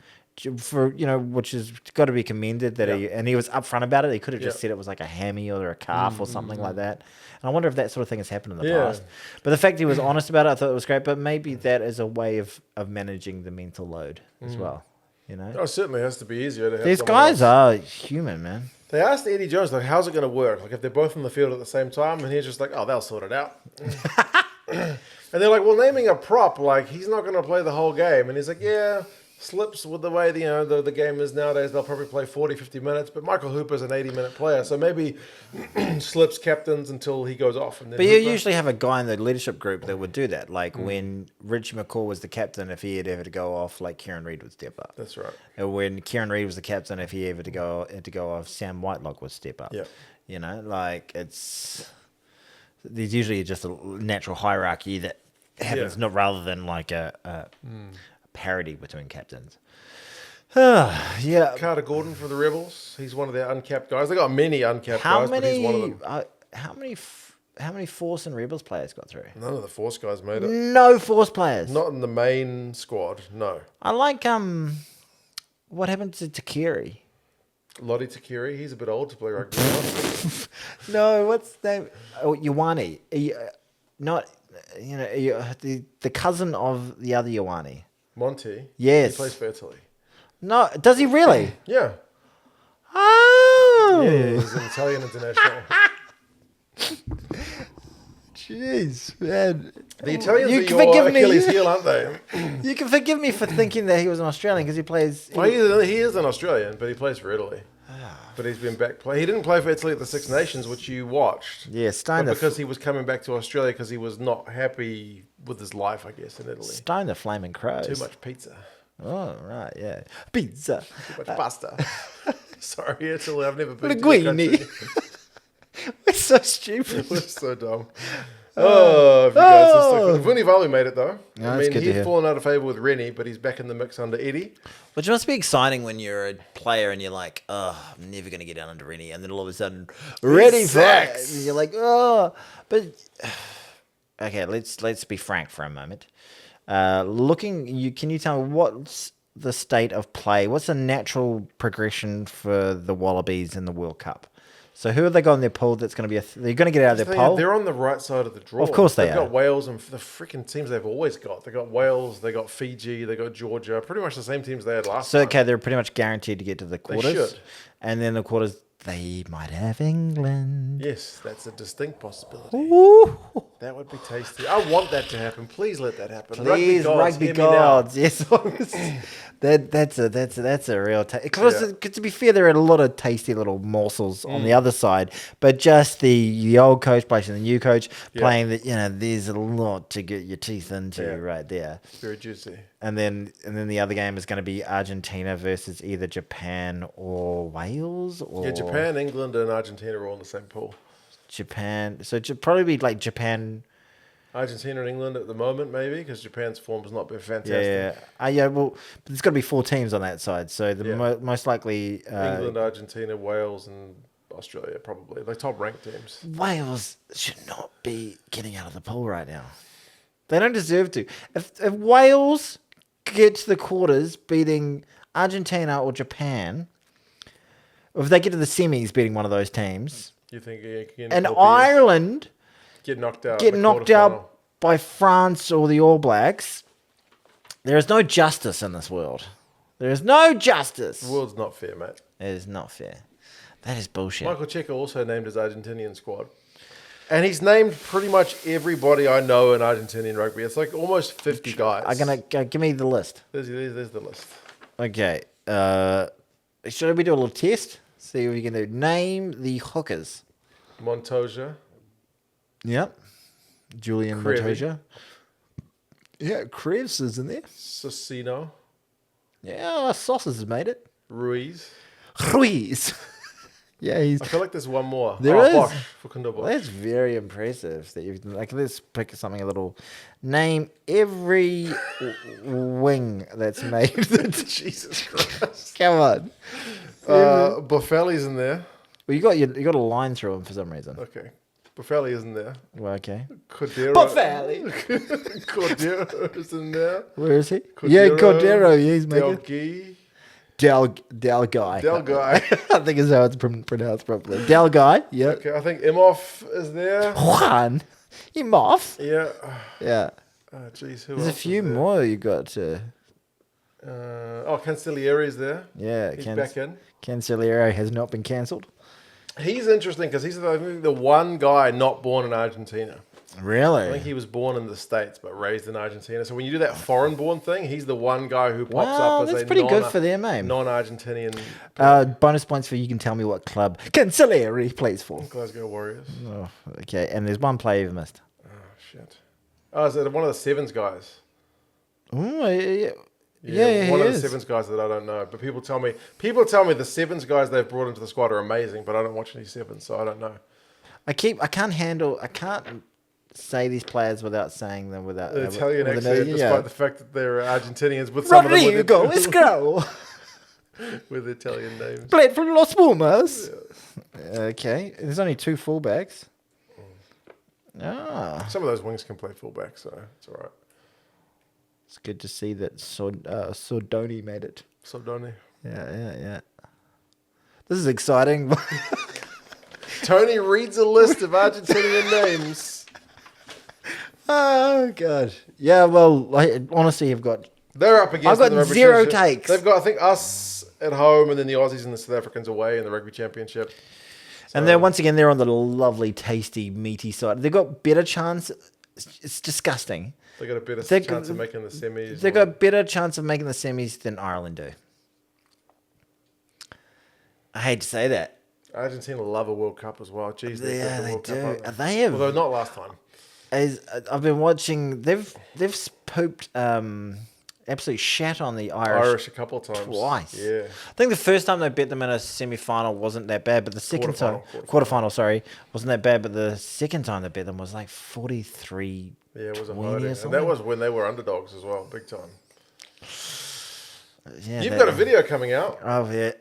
[SPEAKER 2] for which has got to be commended that he was upfront about it. He could have just
[SPEAKER 1] Yeah.
[SPEAKER 2] said it was like a hammy or a calf or something like that. And I wonder if that sort of thing has happened in the
[SPEAKER 1] Yeah.
[SPEAKER 2] past. But the fact he was honest about it, I thought it was great. But maybe that is a way of managing the mental load as well.
[SPEAKER 1] Oh, it certainly has to be easier to have
[SPEAKER 2] These
[SPEAKER 1] someone
[SPEAKER 2] guys
[SPEAKER 1] else.
[SPEAKER 2] are human, man.
[SPEAKER 1] They asked Eddie Jones, like, how's it going to work? Like, if they're both in the field at the same time, and he's just like, oh, they'll sort it out. And they're like, well, naming a prop, like, he's not going to play the whole game. And he's like, yeah, Slips, with the way the game is nowadays, they'll probably play 40, 50 minutes. But Michael Hooper's an 80-minute player, so maybe Slips captains until he goes off. And then
[SPEAKER 2] But you
[SPEAKER 1] Hooper-
[SPEAKER 2] usually have a guy in the leadership group that would do that. Like when Richie McCaw was the captain, if he had ever to go off, like Kieran Reid would step up.
[SPEAKER 1] That's right.
[SPEAKER 2] And when Kieran Reid was the captain, if he ever had to go off, Sam Whitelock would step up.
[SPEAKER 1] Yeah.
[SPEAKER 2] Like there's usually just a natural hierarchy that happens, not rather than like a parity between captains. Yeah.
[SPEAKER 1] Carter Gordon for the Rebels. He's one of their uncapped guys. They got many uncapped
[SPEAKER 2] How
[SPEAKER 1] guys, but he's one of
[SPEAKER 2] many?
[SPEAKER 1] them.
[SPEAKER 2] How many Force and Rebels players got through?
[SPEAKER 1] None of the Force guys made it.
[SPEAKER 2] No Force players.
[SPEAKER 1] Not in the main squad, no.
[SPEAKER 2] I like what happened to Takiri?
[SPEAKER 1] Lottie Takiri, he's a bit old to play rugby.
[SPEAKER 2] No, what's the name? Oh, Ioane. Not the cousin of the other Ioane.
[SPEAKER 1] Monty.
[SPEAKER 2] Yes.
[SPEAKER 1] He plays for Italy.
[SPEAKER 2] No, does he really?
[SPEAKER 1] Yeah.
[SPEAKER 2] Oh,
[SPEAKER 1] Yeah, he's an Italian international.
[SPEAKER 2] jeez, man.
[SPEAKER 1] The Italians
[SPEAKER 2] You
[SPEAKER 1] are
[SPEAKER 2] can
[SPEAKER 1] your
[SPEAKER 2] forgive me.
[SPEAKER 1] Achilles heel, aren't they?
[SPEAKER 2] You can forgive me for thinking that he was an Australian because he plays.
[SPEAKER 1] Well, he is an Australian, but he plays for Italy. But he's been back play. He didn't play for Italy at the Six Nations, which you watched.
[SPEAKER 2] Yeah, Stone
[SPEAKER 1] But
[SPEAKER 2] the
[SPEAKER 1] because he was coming back to Australia because he was not happy with his life, I guess, in Italy.
[SPEAKER 2] Stone the Flaming Crows.
[SPEAKER 1] Too much pizza.
[SPEAKER 2] Oh right, yeah, pizza.
[SPEAKER 1] Too much pasta. Sorry, Italy. I've never been to your
[SPEAKER 2] Linguine.
[SPEAKER 1] country.
[SPEAKER 2] We're so stupid.
[SPEAKER 1] We're so dumb. Oh, if you guys are so good. Vunivalu made it, though.
[SPEAKER 2] Yeah,
[SPEAKER 1] I
[SPEAKER 2] that's
[SPEAKER 1] mean,
[SPEAKER 2] good to
[SPEAKER 1] he'd
[SPEAKER 2] hear.
[SPEAKER 1] fallen out of favour with Rennie, but he's back in the mix under Eddie.
[SPEAKER 2] Which must be exciting when you're a player and you're like, oh, I'm never going to get down under Rennie. And then all of a sudden, ready for it.
[SPEAKER 1] sucks.
[SPEAKER 2] And you're like, oh. But, okay, let's be frank for a moment. Can you tell me what's the state of play? What's the natural progression for the Wallabies in the World Cup? So who have they got in their pool that's going to be they're going to get out of their poll?
[SPEAKER 1] They're on the right side of the draw.
[SPEAKER 2] Of course they
[SPEAKER 1] They've
[SPEAKER 2] are.
[SPEAKER 1] got Wales and the freaking teams they've always got. They got Wales, they got Fiji, they got Georgia. Pretty much the same teams they had last
[SPEAKER 2] So,
[SPEAKER 1] time.
[SPEAKER 2] okay, they're pretty much guaranteed to get to the quarters.
[SPEAKER 1] should.
[SPEAKER 2] And then the quarters, they might have England.
[SPEAKER 1] Yes, that's a distinct possibility.
[SPEAKER 2] Ooh.
[SPEAKER 1] That would be tasty. I want that to happen. Please let that happen.
[SPEAKER 2] Please, rugby
[SPEAKER 1] hear me now.
[SPEAKER 2] gods. Yes, that's a real. Because to be fair, there are a lot of tasty little morsels on the other side, but just the old coach placing the new coach playing that. There's a lot to get your teeth into right there.
[SPEAKER 1] Very juicy.
[SPEAKER 2] And then the other game is going to be Argentina versus either Japan or Wales or
[SPEAKER 1] Yeah, Japan, England, and Argentina are all in the same pool.
[SPEAKER 2] Japan. So it'd probably be like Japan.
[SPEAKER 1] Argentina and England at the moment, maybe, because Japan's form has not been fantastic.
[SPEAKER 2] Yeah. Well, but there's got to be 4 teams on that side. So the most likely
[SPEAKER 1] England, Argentina, Wales, and Australia, probably. They're top ranked teams.
[SPEAKER 2] Wales should not be getting out of the pool right now. They don't deserve to. If Wales get to the quarters beating Argentina or Japan, or if they get to the semis beating one of those teams,
[SPEAKER 1] You think you can
[SPEAKER 2] and
[SPEAKER 1] copy
[SPEAKER 2] Ireland
[SPEAKER 1] get knocked out?
[SPEAKER 2] get
[SPEAKER 1] in the
[SPEAKER 2] knocked
[SPEAKER 1] quarterfinal?
[SPEAKER 2] out by France or the All Blacks, there is no justice in this world. There is no justice.
[SPEAKER 1] The world's not fair, mate.
[SPEAKER 2] It is not fair. That is bullshit.
[SPEAKER 1] Michael Cheika also named his Argentinian squad. And he's named pretty much everybody I know in Argentinian rugby. It's like almost 50 guys.
[SPEAKER 2] I'm gonna give me the list.
[SPEAKER 1] There's the list.
[SPEAKER 2] Okay. Should we do a little test? See what we can do. Name the hookers.
[SPEAKER 1] Montoya.
[SPEAKER 2] Yep. Julian
[SPEAKER 1] Creevy.
[SPEAKER 2] Montoya. Yeah, Krebs is in there.
[SPEAKER 1] Cicino.
[SPEAKER 2] Yeah, Sauces has made it.
[SPEAKER 1] Ruiz.
[SPEAKER 2] Ruiz. Yeah, he's.
[SPEAKER 1] I feel like there's one more.
[SPEAKER 2] There is.
[SPEAKER 1] Bosch. Facundo Bosch.
[SPEAKER 2] That's very impressive. That you've like. Let's pick something a little. Name every wing that's made.
[SPEAKER 1] Jesus Christ.
[SPEAKER 2] Come on.
[SPEAKER 1] Buffelli's in there.
[SPEAKER 2] Well, you got a line through him for some reason.
[SPEAKER 1] Okay. Buffelli isn't there.
[SPEAKER 2] Well, okay.
[SPEAKER 1] Cordero.
[SPEAKER 2] Buffelli.
[SPEAKER 1] Cordero is in there.
[SPEAKER 2] Where is he? Yeah, Cordero. Yeah, he's making.
[SPEAKER 1] Delgui.
[SPEAKER 2] Del Guy.
[SPEAKER 1] Del Guy.
[SPEAKER 2] I think is how it's pronounced properly. Del Guy. Yeah.
[SPEAKER 1] Okay, I think Imhoff is there.
[SPEAKER 2] Juan. Imhoff.
[SPEAKER 1] Yeah.
[SPEAKER 2] Yeah.
[SPEAKER 1] Oh, geez, who
[SPEAKER 2] There's a
[SPEAKER 1] else
[SPEAKER 2] few
[SPEAKER 1] is there?
[SPEAKER 2] more you got to.
[SPEAKER 1] Cancellieri's there.
[SPEAKER 2] Yeah.
[SPEAKER 1] He's back in.
[SPEAKER 2] Cancellieri has not been cancelled.
[SPEAKER 1] He's interesting because he's the one guy not born in Argentina.
[SPEAKER 2] Really?
[SPEAKER 1] I think he was born in the States but raised in Argentina. So when you do that foreign-born thing, he's the one guy who pops
[SPEAKER 2] Wow,
[SPEAKER 1] up as
[SPEAKER 2] that's
[SPEAKER 1] a
[SPEAKER 2] pretty good for them, eh?
[SPEAKER 1] non-Argentinian.
[SPEAKER 2] Bonus points for you can tell me what club Cancellieri plays for.
[SPEAKER 1] Glasgow Warriors.
[SPEAKER 2] Oh, okay, and there's one player you've missed.
[SPEAKER 1] Oh, shit. Oh, is it one of the Sevens guys?
[SPEAKER 2] Oh, yeah,
[SPEAKER 1] one
[SPEAKER 2] he
[SPEAKER 1] of the
[SPEAKER 2] is.
[SPEAKER 1] Sevens guys that I don't know. But people tell me the Sevens guys they've brought into the squad are amazing, but I don't watch any Sevens, so I don't know.
[SPEAKER 2] I can't say these players without saying them without
[SPEAKER 1] The Italian
[SPEAKER 2] with an-
[SPEAKER 1] accent,
[SPEAKER 2] yeah.
[SPEAKER 1] despite the fact that they're Argentinians with some
[SPEAKER 2] Rodrigo
[SPEAKER 1] of them
[SPEAKER 2] Escro
[SPEAKER 1] with Italian names.
[SPEAKER 2] played for Los Pumas. Okay, there's only 2 fullbacks. Ah,
[SPEAKER 1] Some of those wings can play fullback, so it's all right.
[SPEAKER 2] it's good to see that Sordoni made it.
[SPEAKER 1] Saldoni.
[SPEAKER 2] Yeah. This is exciting.
[SPEAKER 1] Tony reads a list of Argentinian names.
[SPEAKER 2] Oh god. Yeah. Well, honestly,
[SPEAKER 1] They're up against.
[SPEAKER 2] I've got
[SPEAKER 1] the Rugby
[SPEAKER 2] 0
[SPEAKER 1] Championship.
[SPEAKER 2] takes.
[SPEAKER 1] They've got, I think, us at home, and then the Aussies and the South Africans away in the Rugby Championship.
[SPEAKER 2] And then once again, they're on the lovely, tasty, meaty side. They've got better chance. It's disgusting.
[SPEAKER 1] They got a better
[SPEAKER 2] They-
[SPEAKER 1] chance of making the semis.
[SPEAKER 2] They've got better chance of making the semis than Ireland do. I hate to say that.
[SPEAKER 1] Argentina love a World Cup as well. Jeez, they
[SPEAKER 2] Yeah,
[SPEAKER 1] got the
[SPEAKER 2] they
[SPEAKER 1] World
[SPEAKER 2] do.
[SPEAKER 1] Cup. aren't they?
[SPEAKER 2] They have.
[SPEAKER 1] Although not last time.
[SPEAKER 2] I've been watching. They've pooped absolutely shat on the
[SPEAKER 1] Irish a couple of times.
[SPEAKER 2] twice.
[SPEAKER 1] Yeah.
[SPEAKER 2] I think the first time they beat them in a semi-final wasn't that bad, but the second time, quarterfinal, sorry, wasn't that bad. But the second time they beat them was like 43.
[SPEAKER 1] Yeah, it was a
[SPEAKER 2] 20 or
[SPEAKER 1] hiding. And
[SPEAKER 2] something.
[SPEAKER 1] that was when they were underdogs as well, big time.
[SPEAKER 2] Yeah,
[SPEAKER 1] You've got a video coming out.
[SPEAKER 2] Oh yeah,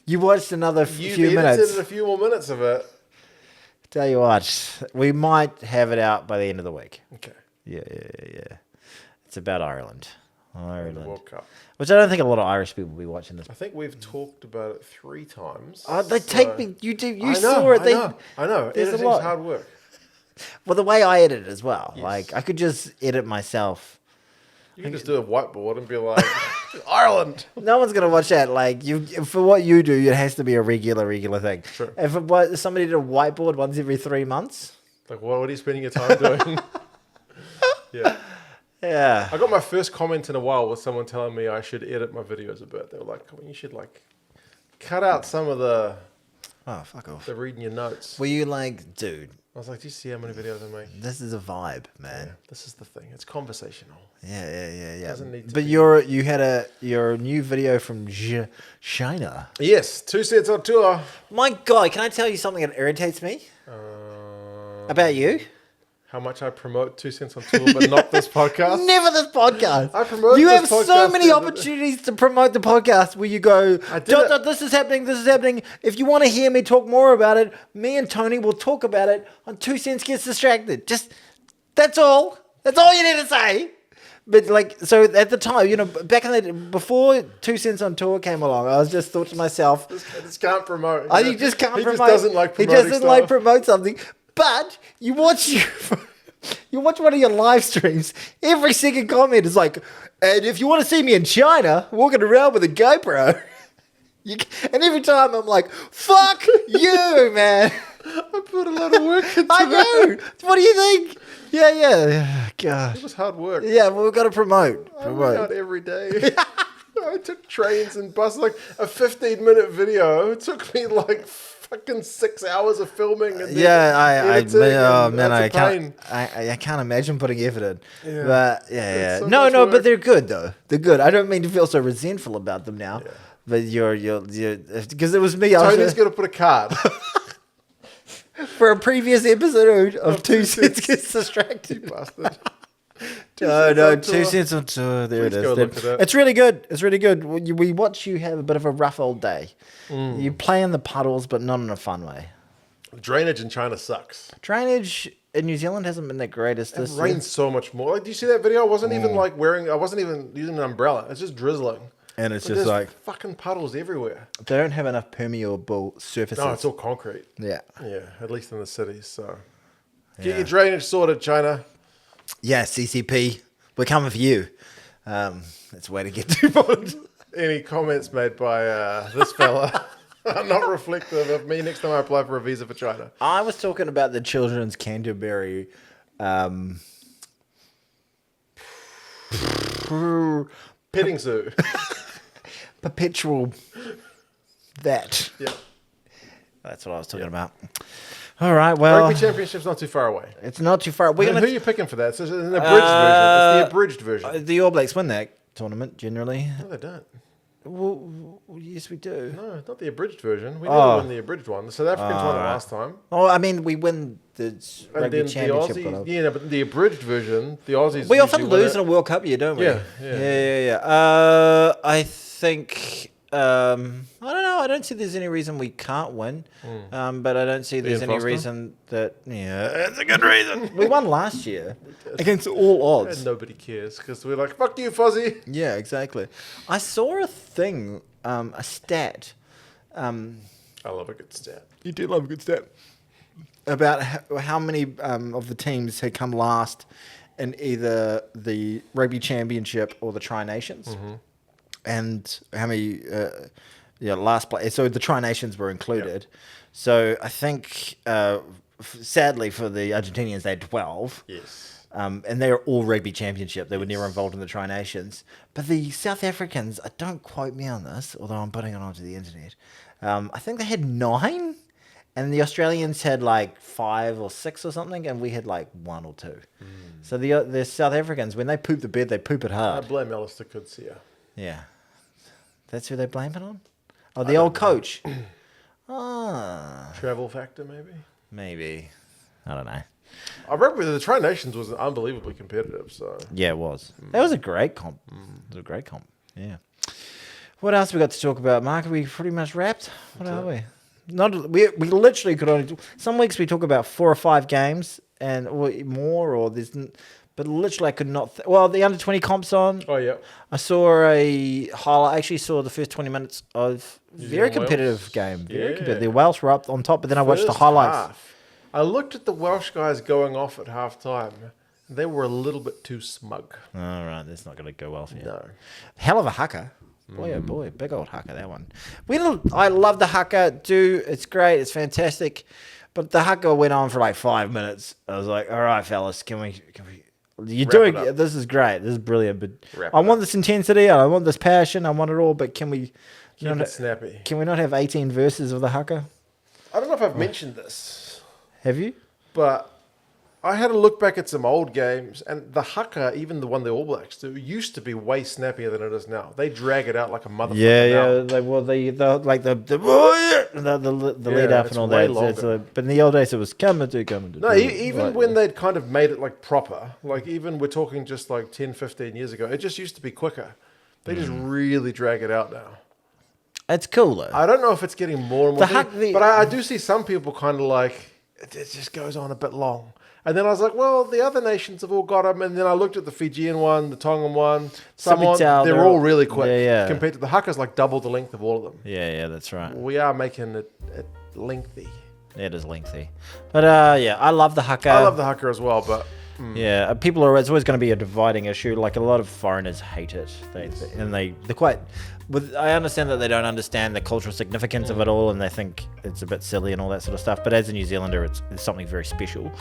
[SPEAKER 2] you watched another
[SPEAKER 1] You've
[SPEAKER 2] few
[SPEAKER 1] edited
[SPEAKER 2] minutes.
[SPEAKER 1] a few more minutes of it.
[SPEAKER 2] Tell you what, we might have it out by the end of the week.
[SPEAKER 1] Okay.
[SPEAKER 2] Yeah. It's about Ireland.
[SPEAKER 1] The World Cup.
[SPEAKER 2] Which I don't think a lot of Irish people will be watching this.
[SPEAKER 1] I think we've talked about it 3 times.
[SPEAKER 2] Oh, they
[SPEAKER 1] so-
[SPEAKER 2] take me. You do. You
[SPEAKER 1] I know,
[SPEAKER 2] saw it.
[SPEAKER 1] I know.
[SPEAKER 2] there's a
[SPEAKER 1] Editing's
[SPEAKER 2] lot.
[SPEAKER 1] hard work.
[SPEAKER 2] Well, the way I edit it as well.
[SPEAKER 1] Yes.
[SPEAKER 2] Like I could just edit myself.
[SPEAKER 1] You can just do a whiteboard and be like, Ireland.
[SPEAKER 2] No one's gonna watch that. Like you, for what you do, it has to be a regular thing.
[SPEAKER 1] Sure.
[SPEAKER 2] If somebody did a whiteboard once every 3 months.
[SPEAKER 1] Like, what are you spending your time doing? Yeah.
[SPEAKER 2] Yeah.
[SPEAKER 1] I got my first comment in a while with someone telling me I should edit my videos a bit. They were like, you should like cut out some of the
[SPEAKER 2] Oh, fuck off.
[SPEAKER 1] reading your notes.
[SPEAKER 2] Were you like, dude?
[SPEAKER 1] I was like, do you see how many videos I make?
[SPEAKER 2] This is a vibe, man.
[SPEAKER 1] This is the thing. It's conversational.
[SPEAKER 2] Yeah.
[SPEAKER 1] Doesn't need to
[SPEAKER 2] But
[SPEAKER 1] be-
[SPEAKER 2] you had your new video from China.
[SPEAKER 1] Yes, 2 sets on tour.
[SPEAKER 2] My God, can I tell you something that irritates me about you?
[SPEAKER 1] How much I promote 2 cents on tour, but not this podcast.
[SPEAKER 2] Never this podcast.
[SPEAKER 1] I promote
[SPEAKER 2] You
[SPEAKER 1] this
[SPEAKER 2] have so
[SPEAKER 1] podcast
[SPEAKER 2] many
[SPEAKER 1] the-
[SPEAKER 2] opportunities to promote the podcast where you go,
[SPEAKER 1] I did
[SPEAKER 2] "Dot,
[SPEAKER 1] it.
[SPEAKER 2] dot, this is happening, this is happening. If you want to hear me talk more about it, me and Tony will talk about it on 2 Cents Gets Distracted. Just, that's all. That's all you need to say. But like, so at the time, back in the before 2 Cents on Tour came along, I was just thought to myself,
[SPEAKER 1] I just can't promote.
[SPEAKER 2] he just can't
[SPEAKER 1] He
[SPEAKER 2] promote.
[SPEAKER 1] just doesn't like
[SPEAKER 2] He
[SPEAKER 1] promoting
[SPEAKER 2] doesn't like
[SPEAKER 1] stuff.
[SPEAKER 2] promote something. But you watch you watch one of your live streams. Every second comment is like, and if you want to see me in China walking around with a GoPro, and every time I'm like, fuck you, man.
[SPEAKER 1] I put a lot of work into
[SPEAKER 2] I
[SPEAKER 1] that.
[SPEAKER 2] know. What do you think? Yeah. Gosh.
[SPEAKER 1] It was hard work.
[SPEAKER 2] Yeah, well, we've got to promote.
[SPEAKER 1] I went out every day. I took trains and buses, like a 15-minute video. It took me like fucking 6 hours of filming. And then editing, and
[SPEAKER 2] I
[SPEAKER 1] that's a pain.
[SPEAKER 2] can't imagine putting effort in.
[SPEAKER 1] Yeah.
[SPEAKER 2] But
[SPEAKER 1] It's so
[SPEAKER 2] no,
[SPEAKER 1] much
[SPEAKER 2] but
[SPEAKER 1] work.
[SPEAKER 2] they're good though. They're good. I don't mean to feel so resentful about them now. But you're because it was me.
[SPEAKER 1] Tony's going to put a card.
[SPEAKER 2] For a previous episode of 2 Cents Gets Distracted.
[SPEAKER 1] Bastard.
[SPEAKER 2] No, 2
[SPEAKER 1] Tour.
[SPEAKER 2] Cents on Tour. There
[SPEAKER 1] Please
[SPEAKER 2] it
[SPEAKER 1] go
[SPEAKER 2] is.
[SPEAKER 1] look at it.
[SPEAKER 2] It's really good. It's really good. We watch you have a bit of a rough old day. You play in the puddles, but not in a fun way.
[SPEAKER 1] Drainage in China sucks.
[SPEAKER 2] Drainage in New Zealand hasn't been the greatest
[SPEAKER 1] It
[SPEAKER 2] this year.
[SPEAKER 1] rains so much more. Like, do you see that video? I wasn't even using an umbrella. It's just drizzling.
[SPEAKER 2] And it's
[SPEAKER 1] But
[SPEAKER 2] just
[SPEAKER 1] there's
[SPEAKER 2] like
[SPEAKER 1] fucking puddles everywhere.
[SPEAKER 2] they don't have enough permeable surfaces.
[SPEAKER 1] No, it's all concrete.
[SPEAKER 2] Yeah.
[SPEAKER 1] Yeah, at least in the cities. So get your drainage sorted, China.
[SPEAKER 2] Yeah, CCP. We're coming for you. That's a way to get to
[SPEAKER 1] Any comments made by this fella are not reflective of me next time I apply for a visa for China.
[SPEAKER 2] I was talking about the children's Canterbury
[SPEAKER 1] Petting zoo.
[SPEAKER 2] perpetual that.
[SPEAKER 1] Yeah.
[SPEAKER 2] That's what I was talking about. All right, well,
[SPEAKER 1] Rugby Championship's not too far away.
[SPEAKER 2] it's not too far. We're
[SPEAKER 1] Who are
[SPEAKER 2] going
[SPEAKER 1] you picking for that? So it's an abridged version. It's the abridged version.
[SPEAKER 2] to the All Blacks win that tournament generally.
[SPEAKER 1] No, they don't.
[SPEAKER 2] Well, yes, we do.
[SPEAKER 1] No, not the abridged version. We
[SPEAKER 2] Oh.
[SPEAKER 1] never won the abridged one. The South Africans won it
[SPEAKER 2] right.
[SPEAKER 1] last time.
[SPEAKER 2] Oh, I mean, we win the
[SPEAKER 1] And
[SPEAKER 2] rugby
[SPEAKER 1] then the
[SPEAKER 2] championship.
[SPEAKER 1] Aussies, yeah, no, but the abridged version, the Aussies.
[SPEAKER 2] We often
[SPEAKER 1] usually win
[SPEAKER 2] lose
[SPEAKER 1] it.
[SPEAKER 2] in a World Cup year, don't we?
[SPEAKER 1] Yeah,
[SPEAKER 2] yeah. I think I don't know. I don't see there's any reason we can't win, but I don't see there's
[SPEAKER 1] Ian
[SPEAKER 2] any
[SPEAKER 1] Foster?
[SPEAKER 2] reason that. Yeah, it's a good reason. We won last year against all odds.
[SPEAKER 1] And nobody cares because we're like, fuck you, Fuzzy.
[SPEAKER 2] Yeah, exactly. I saw a thing, a stat.
[SPEAKER 1] I love a good stat.
[SPEAKER 2] You do love a good stat. About how many of the teams had come last in either the Rugby Championship or the Tri Nations. And how many last place. So the Tri Nations were included. So I think, sadly for the Argentinians, they had 12.
[SPEAKER 1] Yes.
[SPEAKER 2] And they were all Rugby Championship. They were never involved in the Tri Nations. But the South Africans, don't quote me on this, although I'm putting it onto the internet. I think they had 9, and the Australians had like 5 or 6 or something, and we had like 1 or 2. So the South Africans, when they poop the bed, they poop it
[SPEAKER 1] I
[SPEAKER 2] hard.
[SPEAKER 1] blame Alistair Coetzee.
[SPEAKER 2] Yeah, that's who they blame it on. Oh, the old coach.
[SPEAKER 1] Travel factor, maybe.
[SPEAKER 2] Maybe. I don't know.
[SPEAKER 1] I remember the Tri Nations was unbelievably competitive. So
[SPEAKER 2] Yeah, it was. That was a great comp. It was a great comp. Yeah. What else we got to talk about, Mark? Are we pretty much wrapped? What are we? Not we literally could only. Some weeks we talk about 4 or 5 games and or more, or there's. But literally, I could not. Well, the under 20 comp's on.
[SPEAKER 1] oh yeah,
[SPEAKER 2] I saw a highlight. I actually saw the first 20 minutes of very
[SPEAKER 1] Zealand,
[SPEAKER 2] competitive
[SPEAKER 1] Wales.
[SPEAKER 2] game. Very
[SPEAKER 1] Yeah.
[SPEAKER 2] competitive. The Welsh were up on top, but then I watched the
[SPEAKER 1] First
[SPEAKER 2] highlights.
[SPEAKER 1] half, I looked at the Welsh guys going off at half time. They were a little bit too smug.
[SPEAKER 2] All right, that's not going to go well for you.
[SPEAKER 1] No.
[SPEAKER 2] Hell of a haka. Boy, oh boy, big old haka, that one. I love the haka, it's great, it's fantastic. But the haka went on for like 5 minutes. I was like, all right, fellas, can we you're
[SPEAKER 1] Wrap
[SPEAKER 2] doing
[SPEAKER 1] it up.
[SPEAKER 2] this is great, this is brilliant, but
[SPEAKER 1] Wrap
[SPEAKER 2] I
[SPEAKER 1] it
[SPEAKER 2] want this intensity, I want this passion, I want it all, but can we
[SPEAKER 1] Keep it snappy.
[SPEAKER 2] can we not have 18 verses of the haka?
[SPEAKER 1] I don't know if I've mentioned this,
[SPEAKER 2] Have you?
[SPEAKER 1] but I had a look back at some old games, and the haka, even the one the All Blacks do, used to be way snappier than it is now. They drag it out like a motherfucker.
[SPEAKER 2] Yeah,
[SPEAKER 1] now.
[SPEAKER 2] the lead up
[SPEAKER 1] it's
[SPEAKER 2] and all
[SPEAKER 1] way
[SPEAKER 2] that.
[SPEAKER 1] longer.
[SPEAKER 2] But in the old days, it was come and do.
[SPEAKER 1] No, even when they'd kind of made it like proper, like even we're talking just like 10, 15 years ago, it just used to be quicker. They just really drag it out now.
[SPEAKER 2] It's cool though.
[SPEAKER 1] I don't know if it's getting more and more,
[SPEAKER 2] The
[SPEAKER 1] but I do see some people kind of like, it just goes on a bit long. And then I was like, well, the other nations have all got them. And then I looked at the Fijian one, the Tongan one, someone,
[SPEAKER 2] Sapitao,
[SPEAKER 1] they're all really quick.
[SPEAKER 2] yeah.
[SPEAKER 1] Compared to the haka's like double the length of all of them.
[SPEAKER 2] Yeah, that's right.
[SPEAKER 1] We are making it lengthy.
[SPEAKER 2] It is lengthy, but yeah, I love the haka.
[SPEAKER 1] I love the haka as well, but
[SPEAKER 2] Yeah, people are. It's always going to be a dividing issue. Like a lot of foreigners hate it. They're quite. I understand that they don't understand the cultural significance of it all, and they think it's a bit silly and all that sort of stuff. But as a New Zealander, it's something very special.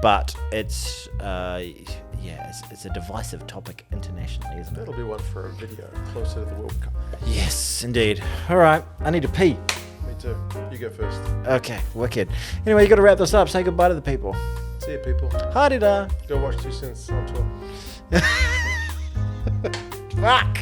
[SPEAKER 2] But it's it's a divisive topic internationally, isn't it?
[SPEAKER 1] that'll be one for a video closer to the World Cup.
[SPEAKER 2] Yes, indeed. All right, I need to pee.
[SPEAKER 1] Me too. You go first.
[SPEAKER 2] Okay, wicked. Anyway, you got to wrap this up. Say goodbye to the people.
[SPEAKER 1] See you, people.
[SPEAKER 2] Hi-da.
[SPEAKER 1] Go watch 2 Cents on tour.
[SPEAKER 2] Fuck.